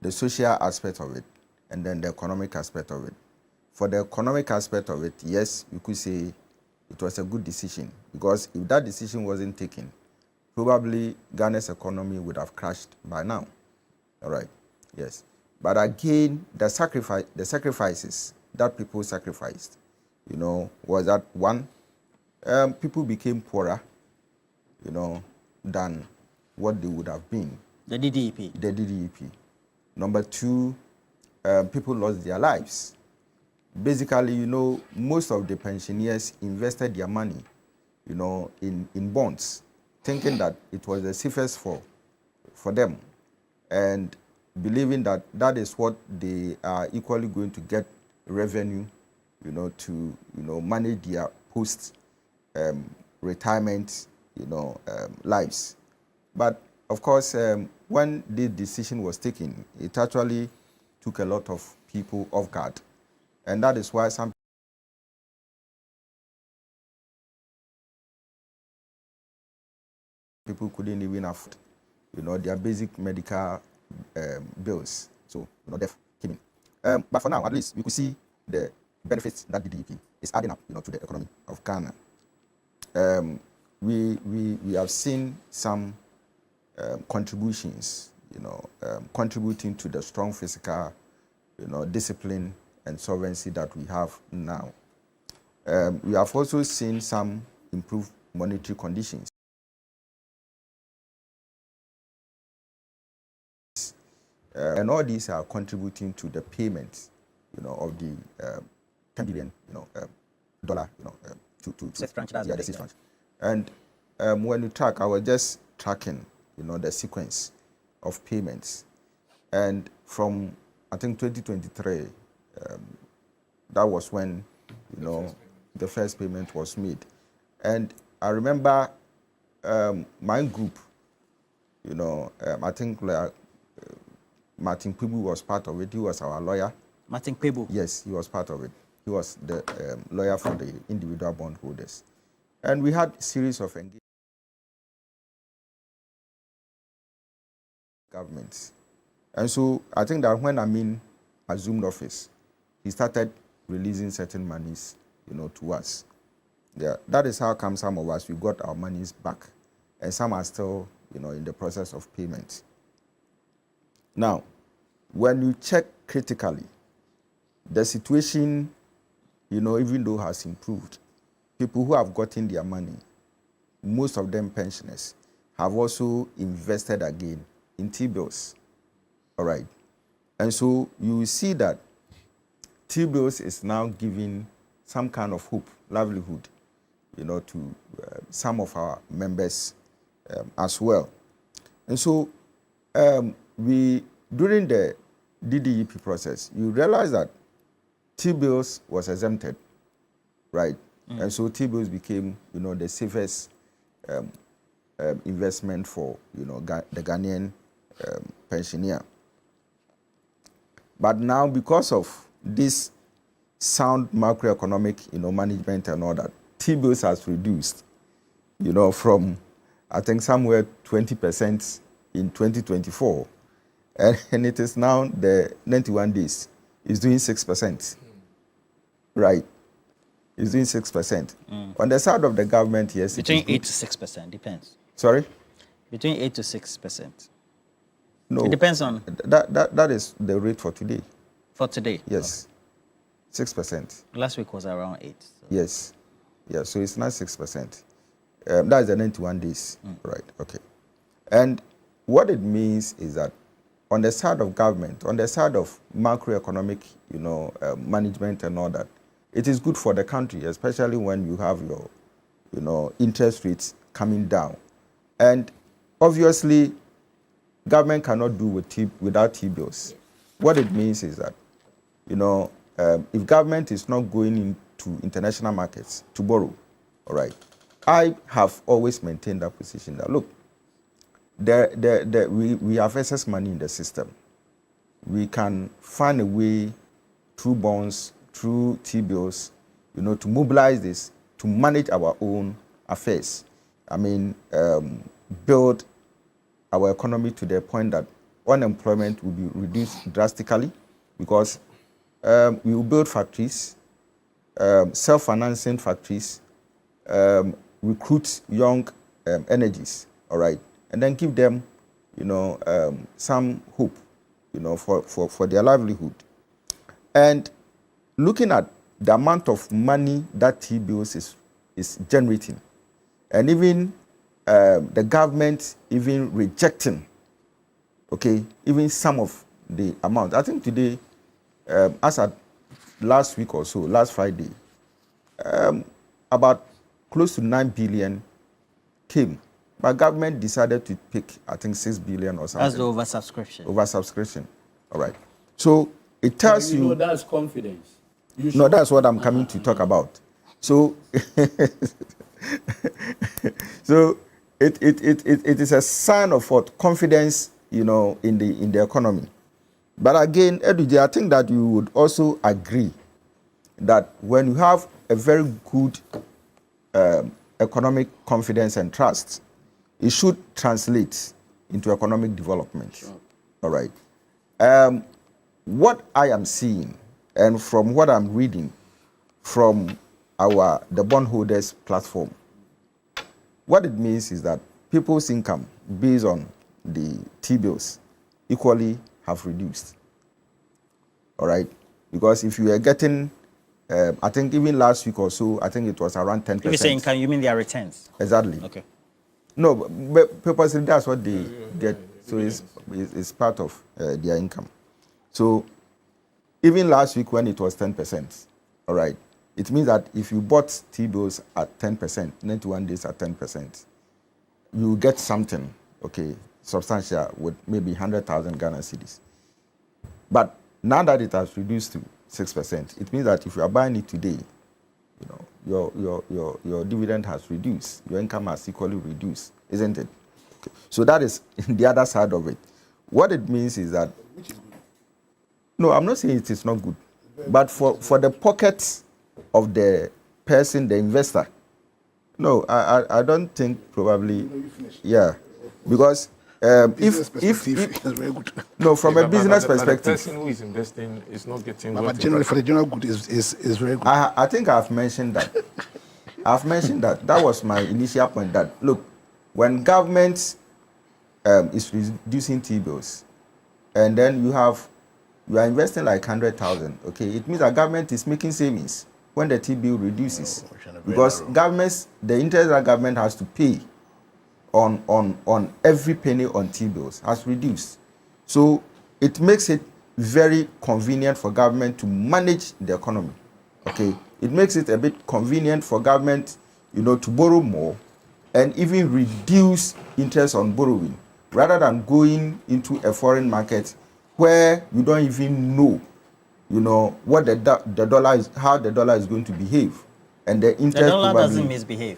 the social aspect of it, and then the economic aspect of it. For the economic aspect of it, yes, you could say it was a good decision, because if that decision wasn't taken, probably Ghana's economy would have crashed by now. All right, yes. But again, the sacrifices that people sacrificed, was that one, people became poorer, than what they would have been. the DDEP. The DDEP. Number two, people lost their lives. Basically, most of the pensioners invested their money, in bonds, thinking that it was the safest for them, and believing that that is what they are equally going to get revenue, to manage their post retirement, lives. But of course, when the decision was taken, it actually took a lot of people off guard, and that is why some people couldn't even afford, their basic medical bills. So, death came in. But for now, at least, we could see the benefits that the DDEP is adding up, to the economy of Ghana. We have seen some contributions, contributing to the strong fiscal, discipline and solvency that we have now. We have also seen some improved monetary conditions. And all these are contributing to the payment, of the 10 billion, dollar, to State tranche, that's yeah, the the big state one. tranche. And when you track, I was just tracking, the sequence of payments, and from I think 2023, that was when, the first payment was made, and I remember my group, I think Martin Pibu was part of it. He was our lawyer. Martin Pebu. Yes, he was part of it. He was the lawyer for the individual bondholders. And we had a series of engagement governments. And so I think that when Amin assumed office, he started releasing certain monies, to us. Yeah, that is how come some of us, we got our monies back. And some are still, in the process of payment. Now, when you check critically, the situation, even though has improved, people who have gotten their money, most of them pensioners, have also invested again in T-bills. All right. And so you will see that T-bills is now giving some kind of hope, livelihood, to some of our members as well. And so during the DDEP process, you realize that T-bills was exempted, right? And so T-bills became, the safest investment for, the Ghanaian pensioner. But now, because of this sound macroeconomic, management and all that, T-bills has reduced, from, I think, somewhere 20%, in 2024, and it is now the 91 days, is doing 6%. Right. It's doing 6%. On the side of the government, yes. Between 8 to 6%, depends. Sorry? Between 8 to 6%. No. It depends on. That is the rate for today. For today? Yes. 6%. Last week was around 8. So. Yes. Yeah, so it's not 6%. That is the 91 days. Right, okay. And what it means is that on the side of government, on the side of macroeconomic, management and all that, it is good for the country, especially when you have your, interest rates coming down. And obviously, government cannot do without T-bills. What it means is that, if government is not going into international markets to borrow, all right, I have always maintained that position that, look, we have excess money in the system. We can find a way through bonds, through T-bills, to mobilize this, to manage our own affairs. I mean, build our economy to the point that unemployment will be reduced drastically, because we will build factories, self-financing factories, recruit young energies, all right, and then give them, some hope, for their livelihood. And looking at the amount of money that T-bills is generating, and even the government even rejecting, okay, even some of the amount. I think today, as at last week or so, last Friday, about close to 9 billion came, but government decided to pick, I think, 6 billion or something. That's the oversubscription. Oversubscription, all right. So it tells you. That's confidence. No, that's what I'm coming to talk about. So, so it is a sign of what confidence, in the economy. But again, Eduje, I think that you would also agree that when you have a very good economic confidence and trust, it should translate into economic development. Sure. All right. What I am seeing, and from what I'm reading from the bondholders platform, what it means is that people's income based on the T-bills equally have reduced. All right? Because if you are getting, I think even last week or so, I think it was around 10%. If you say income, you mean their returns? Exactly. Okay. No, but purposely that's what they get. So it's part of their income. So even last week when it was 10%, all right, it means that if you bought T-bills at 10%, 91 days at 10%, you get something, okay, substantial with maybe 100,000 Ghana cedis. But now that it has reduced to 6%, it means that if you are buying it today, your dividend has reduced, your income has equally reduced, isn't it? Okay. So that is the other side of it. What it means is that, no, I'm not saying it is not good, but for the pockets of the person, the investor, no, I don't think probably, yeah, because if no, from a business perspective, the person who is investing is not getting. But generally, for the general good is very good. I think I've mentioned that. That was my initial point. That look, when government is reducing T-bills, and then you are investing like 100,000. Okay, it means that government is making savings when the T-bill reduces, because the interest that government has to pay on every penny on T-bills has reduced. So it makes it very convenient for government to manage the economy. Okay, it makes it a bit convenient for government, to borrow more and even reduce interest on borrowing, rather than going into a foreign market where you don't even know, what the dollar is, how the dollar is going to behave, and the interest. The dollar doesn't misbehave.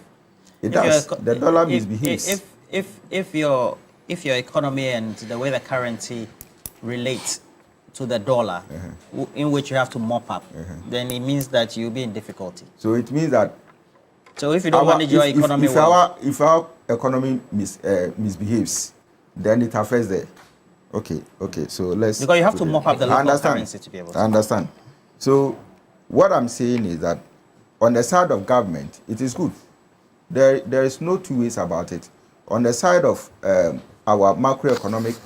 It does. The dollar misbehaves. If your economy and the way the currency relates to the dollar, in which you have to mop up, then it means that you'll be in difficulty. So it means that. So if you don't manage your economy if our economy misbehaves, then it affects the. Okay. So let's. Because you have to mop up the I local currency to be able to. I understand. So what I'm saying is that on the side of government, it is good. There is no two ways about it. On the side of our macroeconomic,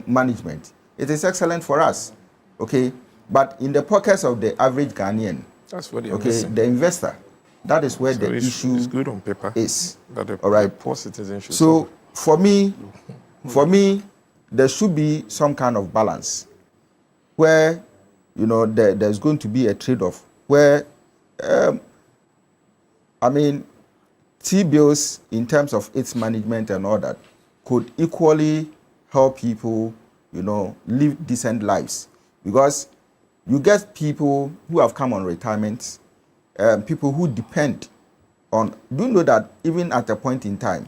management, it is excellent for us. Okay, but in the pockets of the average Ghanaian, that's what they're missing. The investor, that is where So the issue is good on paper. Is. That all right. Poor citizenship. So for me, there should be some kind of balance where, there's going to be a trade-off where, T-bills in terms of its management and all that could equally help people, live decent lives. Because you get people who have come on retirement, people who depend on, do you know that even at a point in time,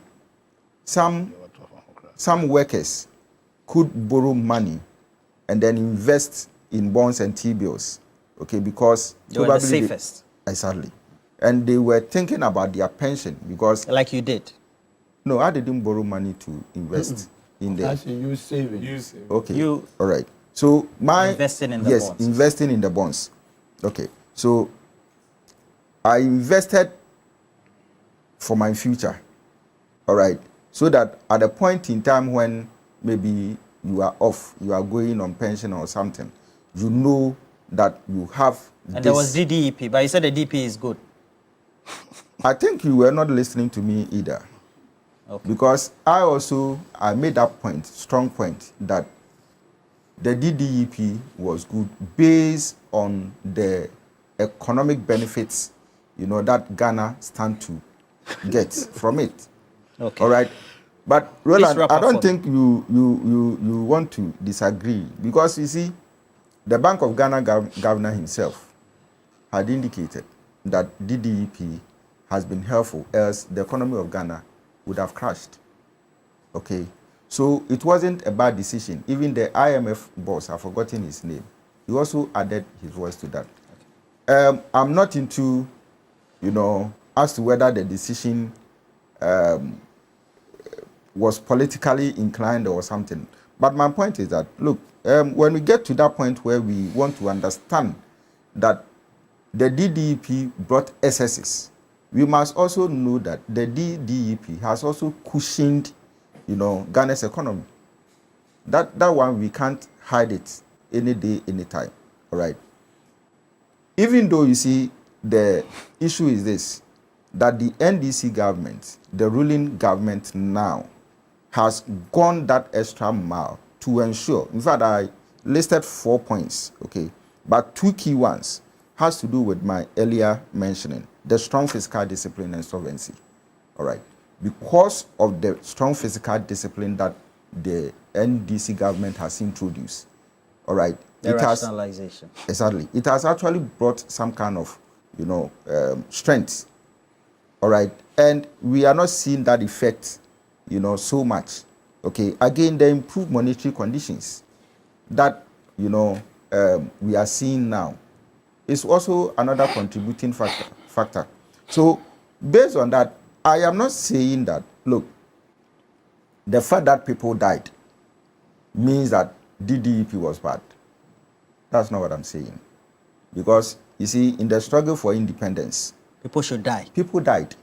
some workers could borrow money and then invest in bonds and T-bills, okay, because they were the safest. Exactly. And they were thinking about their pension because... Like you did. No, I didn't borrow money to invest in the... Actually, you saving. Okay, all right. So investing in the bonds. Yes, investing in the bonds. Okay, so I invested for my future, all right, so that at a point in time when maybe you are off, you are going on pension or something, you know that you have and there was DDEP, but you said the DP is good. I think you were not listening to me either. Okay. Because I made that point, strong point, that the DDEP was good based on the economic benefits, that Ghana stand to get from it. Okay. All right. But Roland, I don't think you want to disagree because you see, the Bank of Ghana governor himself had indicated that DDEP has been helpful, else the economy of Ghana would have crashed. Okay. So it wasn't a bad decision. Even the IMF boss, I've forgotten his name, he also added his voice to that. Okay. I'm not into, as to whether the decision was politically inclined or something. But my point is that, look, when we get to that point where we want to understand that the DDEP brought excesses, we must also know that the DDEP has also cushioned, Ghana's economy. That one, we can't hide it any day, any time, all right? Even though, you see, the issue is this, that the NDC government, the ruling government now, has gone that extra mile to ensure, in fact, I listed 4 points, okay, but 2 key ones has to do with my earlier mentioning, the strong fiscal discipline and solvency, all right? Because of the strong fiscal discipline that the NDC government has introduced, all right? The rationalization. Exactly. It has actually brought some kind of, strength, all right? And we are not seeing that effect, so much, okay? Again, the improved monetary conditions that, we are seeing now is also another contributing factor. So based on that, I am not saying that, look, the fact that people died means that DDEP was bad. That's not what I'm saying. Because, you see, in the struggle for independence, people should die. People died.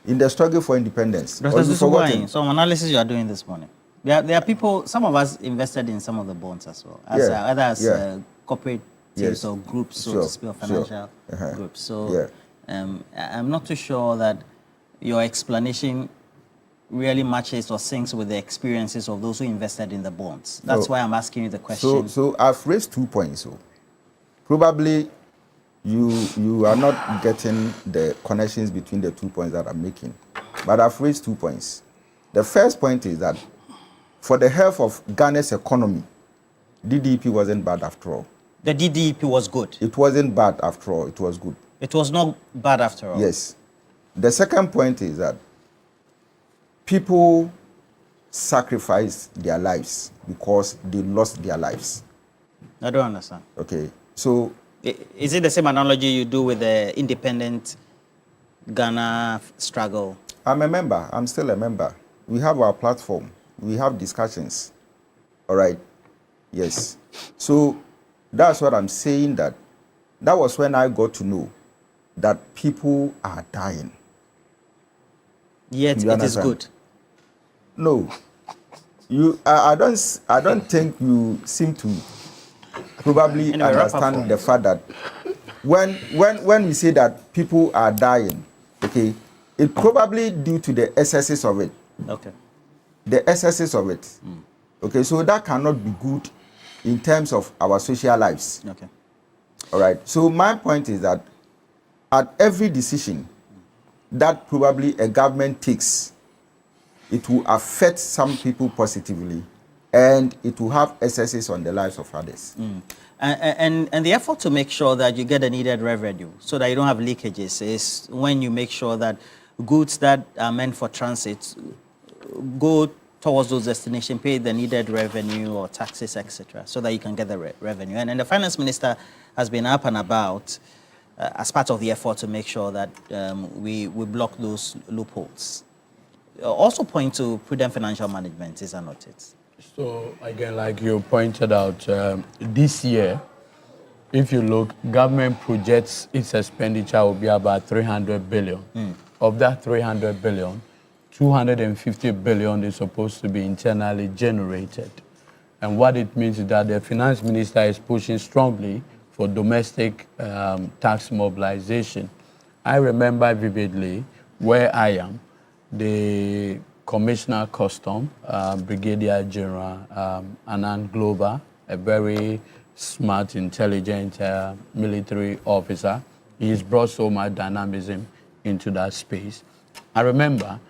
In the struggle for indendence. Some analysis you are doing this morning. There are people, some of us invested in some of the bonds as well, as corporate teams or groups, so to speak, or financial groups. So I'm not too sure that your explanation really matches or syncs with the experiences of those who invested in the bonds. That's why I'm asking you the question. So I've raised 2 points. So probably you are not getting the connections between the 2 points that I'm making. But I've raised 2 points. The first point is that for the health of Ghana's economy, DDEP wasn't bad after all. The DDEP was good. It wasn't bad after all. It was good. It was not bad after all. Yes. The second point is that people sacrificed their lives because they lost their lives. I don't understand. Okay. So is it the same analogy you do with the independent Ghana struggle? I'm a member. I'm still a member. we have our platform. We have discussions. All right. Yes. So that's what I'm saying, that was when I got to know that people are dying. Yet it is good. No. I don't think you seem to probably Anyway, understand the fact that when we say that people are dying, okay, it probably due to the excesses of it. Okay. The excesses of it. Okay, so that cannot be good in terms of our social lives. Okay. All right. So my point is that at every decision that probably a government takes, it will affect some people positively, and it will have excesses on the lives of others. And the effort to make sure that you get the needed revenue so that you don't have leakages is when you make sure that goods that are meant for transit go towards those destinations, pay the needed revenue or taxes, etc., so that you can get the revenue. And the finance minister has been up and about as part of the effort to make sure that we block those loopholes. Also point to prudent financial management, is that not it? So again, like you pointed out, this year, if you look, government projects its expenditure will be about 300 billion. Of that 300 billion, 250 billion is supposed to be internally generated. And what it means is that the finance minister is pushing strongly for domestic tax mobilization. I remember vividly where I am, the Commissioner Custom, Brigadier General Anand Glover, a very smart, intelligent military officer. He's brought so much dynamism into that space. I remember,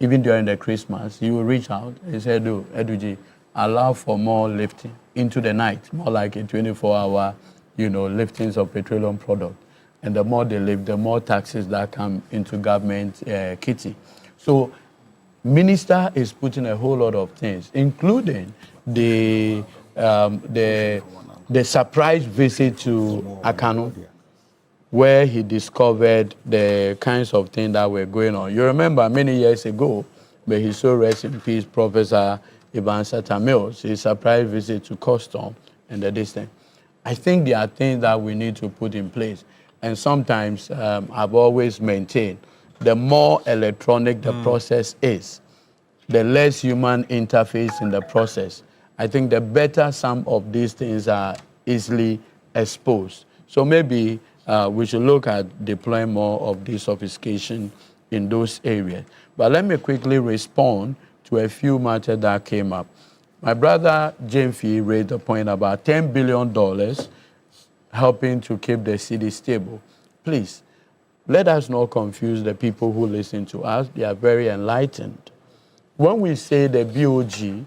even during the Christmas, he would reach out. He said, "Oh, Eduji, allow for more lifting into the night, more like a 24-hour, liftings of petroleum product. And the more they lift, the more taxes that come into government kitty." So, minister is putting a whole lot of things, including the surprise visit to Akano, where he discovered the kinds of things that were going on. You remember many years ago, but he so rest in peace, Professor Iban Satamils, his surprise visit to Custom and the distance. I think there are things that we need to put in place. And sometimes I've always maintained the more electronic the process is, the less human interface in the process. I think the better some of these things are easily exposed. So maybe we should look at deploying more of this sophistication in those areas. But let me quickly respond to a few matters that came up. My brother James raised a point about $10 billion helping to keep the city stable. Please, let us not confuse the people who listen to us. They are very enlightened. When we say the BOG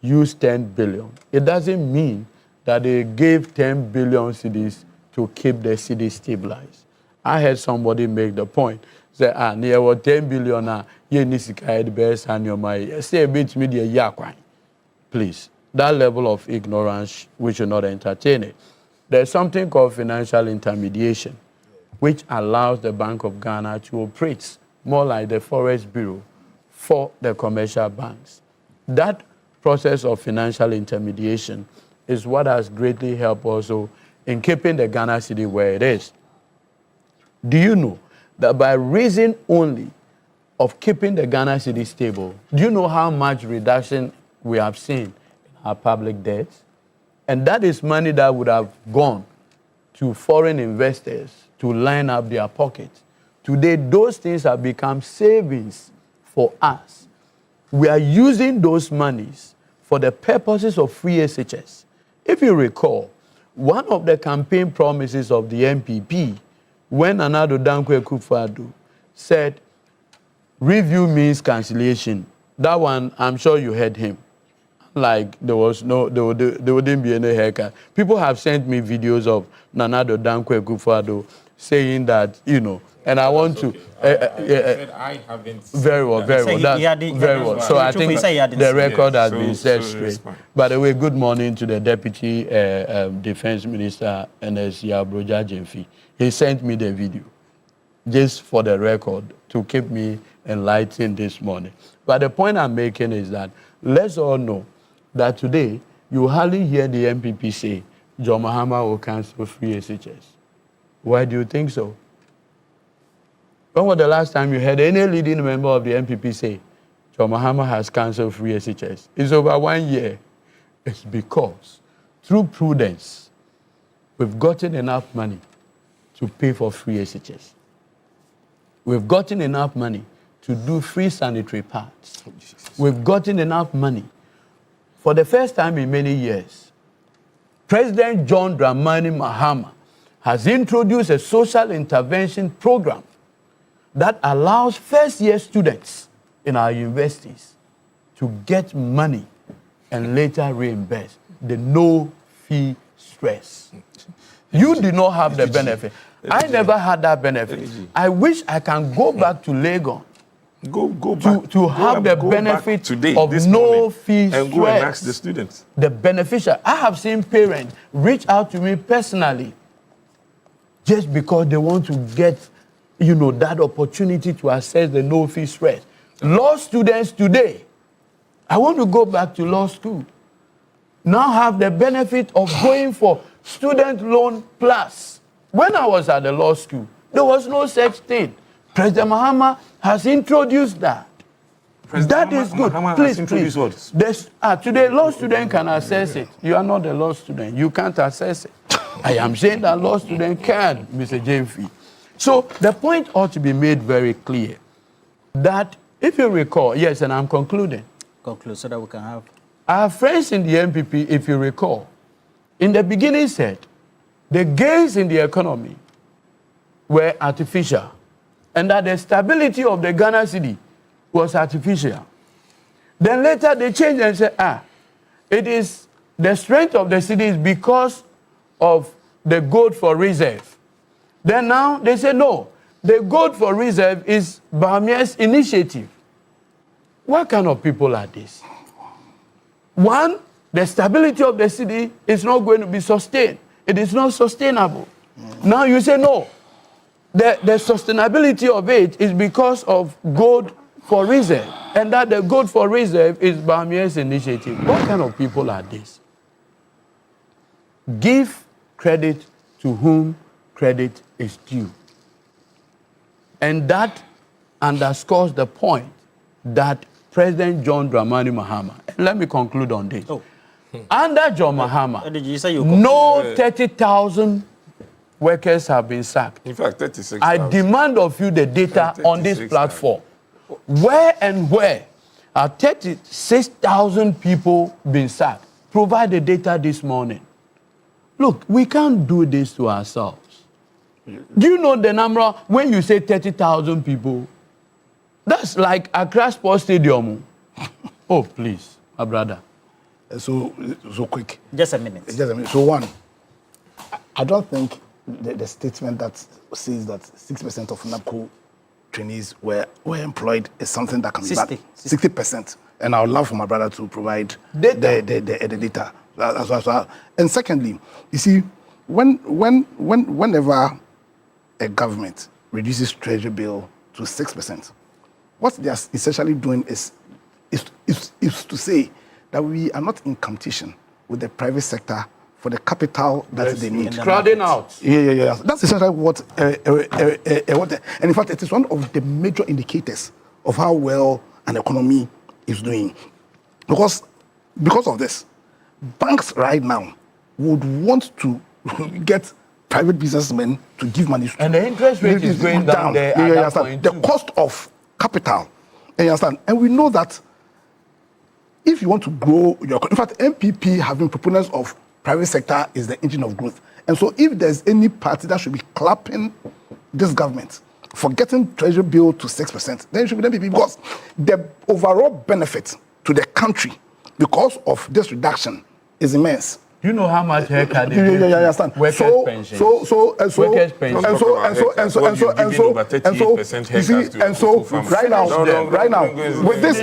used 10 billion, it doesn't mean that they gave 10 billion cedis to keep the city stabilized. I heard somebody make the point, say, near 10 billion, you need to carry the best and your money. Say a bit media yakwan. Please, that level of ignorance, we should not entertain it. There's something called financial intermediation, which allows the Bank of Ghana to operate more like the Forest Bureau for the commercial banks. That process of financial intermediation is what has greatly helped also in keeping the Ghana city where it is. Do you know that by reason only of keeping the Ghana city stable, do you know how much reduction we have seen in our public debts? And that is money that would have gone to foreign investors to line up their pockets. Today, those things have become savings for us. We are using those monies for the purposes of free SHS. If you recall, one of the campaign promises of the MPP, when Anado Dankwa Akufo-Addo said, review means cancellation. That one, I'm sure you heard him. Like there wouldn't be any haircut. People have sent me videos of Nanado Dankwa Akufo-Addo saying that, and I want to. I haven't. Very well, very well. That's very well. So I think the record has been set straight. By the way, good morning to the Deputy Defense Minister, N.S. Yabroja Jemfi. He sent me the video, just for the record, to keep me enlightened this morning. But the point I'm making is that let's all know that today you hardly hear the MPP say John Mahama will cancel free SHS. Why do you think so? When was the last time you heard any leading member of the MPP say John Mahama has cancelled free SHS? It's over 1 year. It's because through prudence, we've gotten enough money to pay for free SHS. We've gotten enough money to do free sanitary pads. We've gotten enough money. For the first time in many years, President John Dramani Mahama has introduced a social intervention program that allows first-year students in our universities to get money and later reimburse the no-fee stress. You do not have the benefit. I never had that benefit. I wish I can go back to Lagos Go back to have the benefit today, of no fee stress. And go and ask the students. The beneficial. I have seen parents reach out to me personally just because they want to get, that opportunity to access the no fee stress. Law students today, I want to go back to law school. Now have the benefit of going for student loan plus. When I was at the law school, there was no such thing. President Mahama has introduced that. That is good. Mahama Please, has introduced please. Today, law student can access it. You are not a law student. You can't access it. I am saying that law student can, Mr. James. So the point ought to be made very clear that if you recall, yes, and I'm concluding. Conclude so that we can have. Our friends in the MPP, if you recall, in the beginning said the gains in the economy were artificial and that the stability of the Ghana cedi was artificial. Then later they changed and said, it is the strength of the cedi is because of the gold for reserve. Then now they say, no, the gold for reserve is Bamia's initiative. What kind of people are these? One, the stability of the cedi is not going to be sustained. It is not sustainable. Now you say, no, the sustainability of it is because of gold for reserve, and that the gold for reserve is Bamia's initiative. What kind of people are these? Give credit to whom credit is due. And that underscores the point that President John Dramani Mahama, and let me conclude on this. Under John Mahama, no 30,000 workers have been sacked. In fact, 36,000. I demand of you the data on this platform. Where and where are 36,000 people being sacked? Provide the data this morning. Look, we can't do this to ourselves. Do you know the number when you say 30,000 people? That's like Accra Sports Stadium. Oh, please, my brother. So quick. Just a minute. So one, I don't think the statement that says that 6% of NAPCO trainees were employed is something that can be bad. 60%. And I would love for my brother to provide the data. That's what. And secondly, you see, whenever a government reduces treasury bill to 6%, what they are essentially doing is to say that we are not in competition with the private sector for the capital that they need. Crowding out. Yeah. That's essentially what, and in fact, it is one of the major indicators of how well an economy is doing. Because of this, banks right now would want to get private businessmen to give money. And the interest rate is going down there. The cost of capital, you understand? And we know that if you want to grow your, in fact, MPP have been proponents of private sector is the engine of growth. And so if there's any party that should be clapping this government for getting treasury bill to 6%, then it should be the MPP, because the overall benefit to the country because of this reduction is immense. Do you know how much haircut they give? Yeah, I understand. Workers' pensions. Right now, with this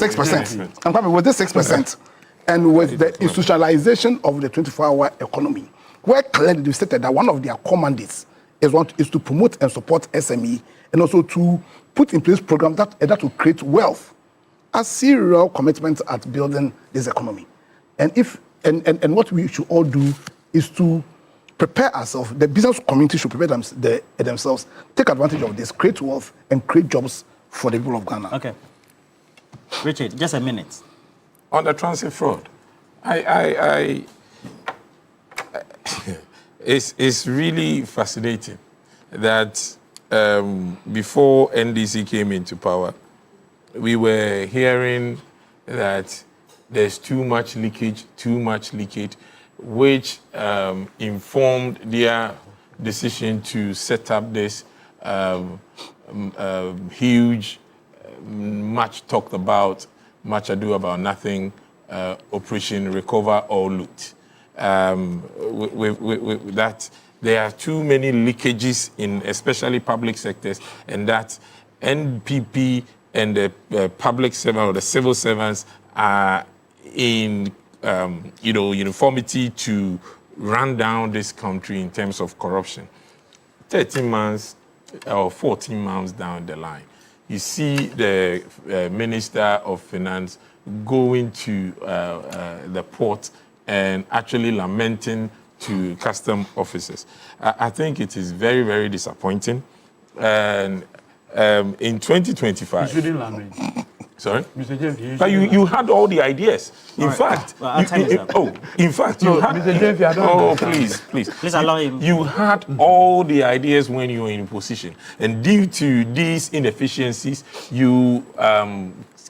6%, I'm coming with this 6%, and with the institutionalization of the 24-hour economy, where clearly they stated that one of their core mandates is to promote and support SME and also to put in place programs that will create wealth as serial commitments at building this economy. And what we should all do is to prepare ourselves. The business community should prepare themselves, take advantage of this, create wealth, and create jobs for the people of Ghana. Okay. Richard, just a minute. On the transit fraud, it's really fascinating that before NDC came into power, we were hearing that there's too much leakage, which informed their decision to set up this huge, much talked about, much ado about nothing, Operation Recover or Loot. With that, there are too many leakages in especially public sectors, and that NPP and the public servant or the civil servants are in uniformity to run down this country in terms of corruption. 13 months or 14 months down the line, you see the Minister of Finance going to the port and actually lamenting to custom officers. I think it is very, very disappointing. And in 2025... You shouldn't lament. Sorry? Mr. James, but you had all the ideas. In fact, you had... Mr. James, I don't please. Please allow him. You had all the ideas when you were in position. And due to these inefficiencies, you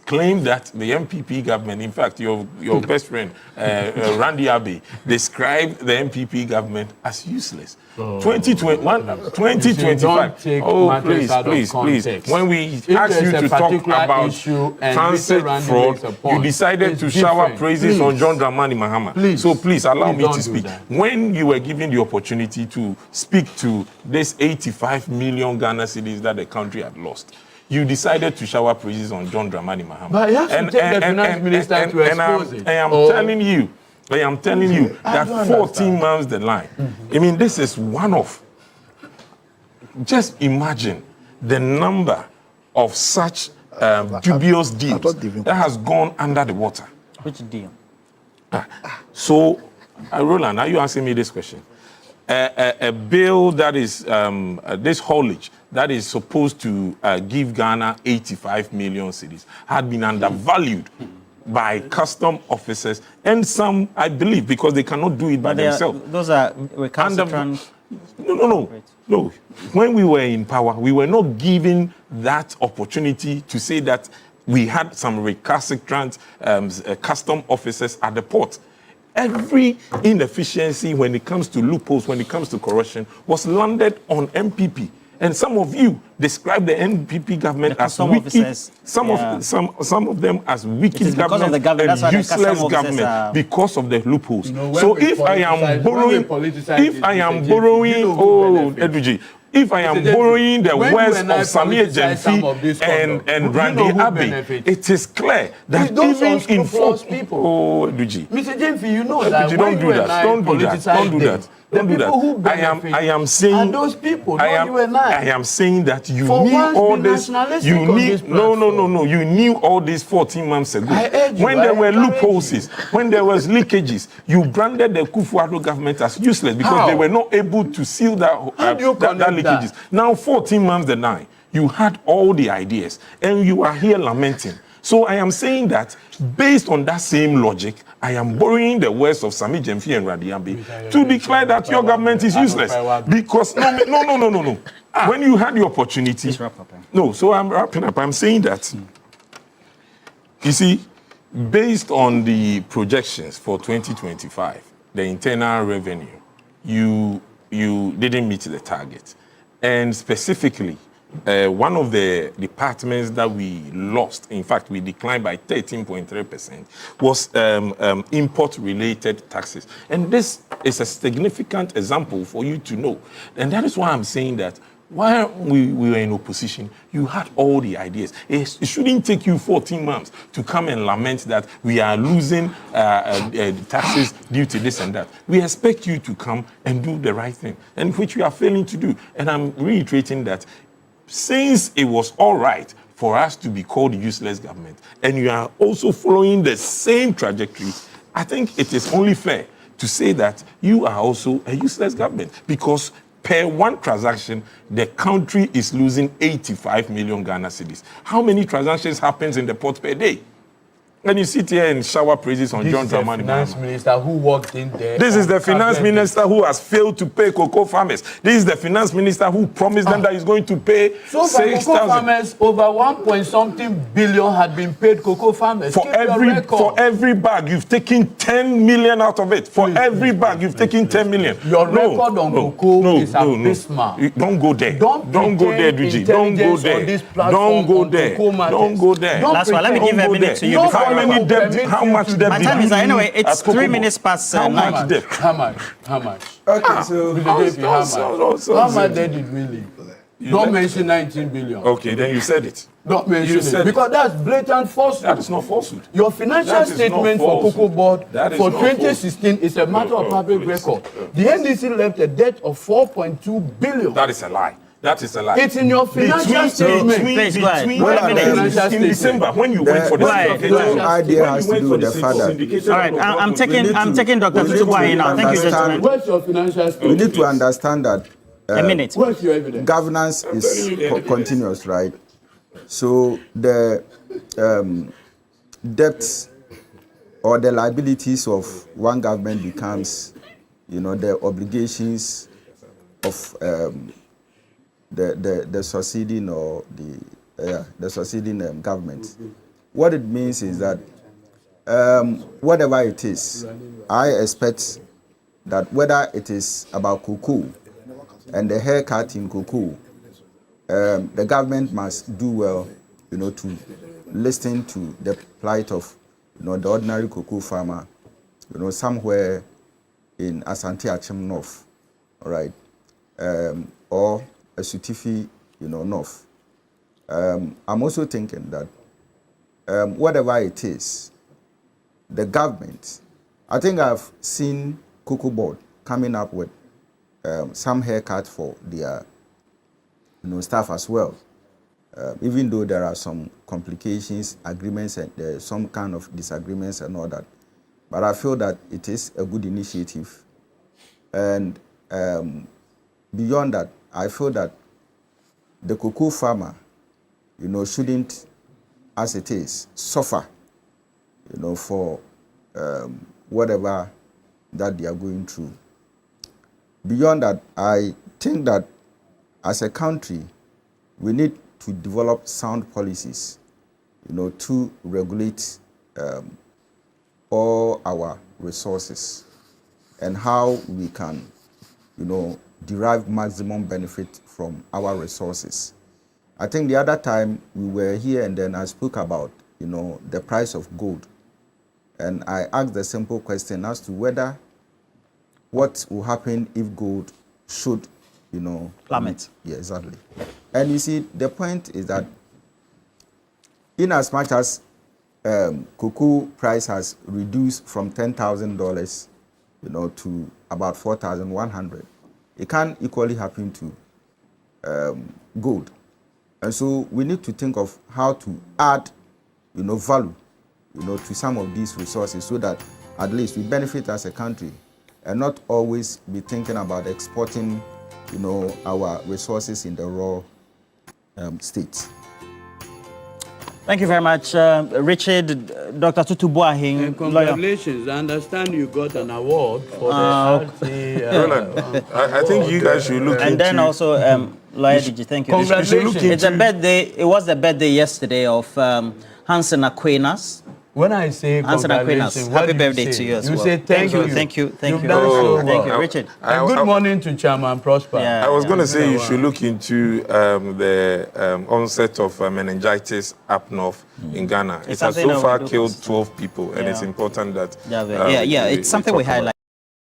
claimed that the MPP government, in fact, your best friend, Randy Abbey, described the MPP government as useless. 2025. Oh, please. When we asked you to talk about transit fraud, you decided to shower praises on John Dramani Mahama. So please allow me to speak. When you were given the opportunity to speak to this 85 million Ghana cedis that the country had lost, you decided to shower praises on John Dramani Mahama. But you have to take the finance minister to expose it. I am telling you that 14 months the line. I mean, this is one of. Just imagine the number of such dubious deals that has gone under the water. Which deal? So, Roland, are you asking me this question? A bill that is this haulage that is supposed to give Ghana 85 million cedis had been undervalued by custom officers and some, I believe, because they cannot do it by themselves. Those are recalcitrant. No. When we were in power, we were not given that opportunity to say that we had some recalcitrant custom officers at the port. Every inefficiency when it comes to loopholes, when it comes to corruption, was landed on MPP. And some of you describe the NPP government as wicked. Some of them as wicked government and useless government because of the loopholes. So if I am borrowing, if I am borrowing the words of Samir Jemfi and Randy Abbey, it is clear that even in people, Mr. Jemfi, you know that don't do that. Don't do that. I am saying. And those people, I am saying that you knew all this. You knew You knew all this 14 months ago. When there were loopholes, when there was leakages, you branded the Kufuor government as useless because they were not able to seal that leakages. Now 14 months the line, you had all the ideas, and you are here lamenting. So I am saying that based on that same logic, I am borrowing the words of Sami Jemfi and Radiambi to declare that your government is useless. Because no. When you had the opportunity, so I'm wrapping up. I'm saying that, you see, based on the projections for 2025, the internal revenue, you didn't meet the target. And specifically, one of the departments that we lost, in fact, we declined by 13.3%, was import-related taxes. And this is a significant example for you to know. And that is why I'm saying that while we were in opposition, you had all the ideas. It shouldn't take you 14 months to come and lament that we are losing taxes due to this and that. We expect you to come and do the right thing, and which you are failing to do. And I'm reiterating that since it was all right for us to be called useless government, and you are also following the same trajectory, I think it is only fair to say that you are also a useless government, because per one transaction, the country is losing 85 million Ghana cedis. How many transactions happens in the port per day? And you sit here and shower praises on John Dramani Mahama. This is the finance minister who walked in there. This is the finance minister who has failed to pay cocoa farmers. This is the finance minister who promised them that he's going to pay so for cocoa farmers, over 1 billion had been paid cocoa farmers. For every bag, you've taken 10 million out of it. For every bag, you've taken 10 million. Your record on cocoa is abysmal. Don't go there. Don't go there, DG. Don't go there. Don't go there. Don't go there. Last one, let me give a minute to you. How many debt? How much debt? My time is anyway. It's 3 minutes past 9. How much? Okay, so how much debt did we leave? Don't mention 19 billion. Okay, then you said it. Don't mention it. Because that's blatant falsehood. That is not falsehood. Your financial statement for Cocoa Board for 2016 is a matter of public record. The NDC left a debt of 4.2 billion. That is a lie. That is a lie. It's in your financial statement. In December, when you went for the no idea has to do with the fact that. All right, I'm taking Dr. Tutubuahi now. Thank you, gentlemen. Where's your financial statement? We need to understand that a minute. Where's your evidence? Governance is continuous, right? So the debts or the liabilities of one government becomes, the obligations of the succeeding or the succeeding government. What it means is that whatever it is, I expect that whether it is about cocoa and the haircut in cocoa, the government must do well, to listen to the plight of, the ordinary cocoa farmer, somewhere in Asante Achem North, all right, or a Sutifi, North. I'm also thinking that whatever it is, the government, I think I've seen Cocoa Board coming up with some haircut for their staff as well. Even though there are some complications, agreements, and some kind of disagreements and all that. But I feel that it is a good initiative. And beyond that, I feel that the cocoa farmer, shouldn't, as it is, suffer, for whatever that they are going through. Beyond that, I think that as a country, we need to develop sound policies, to regulate all our resources and how we can, derive maximum benefit from our resources. I think the other time we were here and then I spoke about, the price of gold. And I asked the simple question as to whether what will happen if gold should, plummet. Yeah, exactly. And you see, the point is that in as much as cocoa price has reduced from $10,000, to about 4,100, it can equally happen to gold. And so we need to think of how to add, value, to some of these resources so that at least we benefit as a country and not always be thinking about exporting, our resources in the raw state. Thank you very much, Richard. Dr. Tutubuahi. Congratulations. I understand you got an award for the I think you guys should look into... And then also, Lawyer DG, thank you. Congratulations. It's a birthday. It was the birthday yesterday of Hansen Aquinas. When I say congratulations, happy birthday to you as well. You say thank you. Thank you. You've done so well. Thank you, Richard. And good morning to Chairman Prosper. Yeah, I was going to say you should look into the onset of meningitis up north in Ghana. It has so far killed 12 people, and it's important that... it's something we highlight.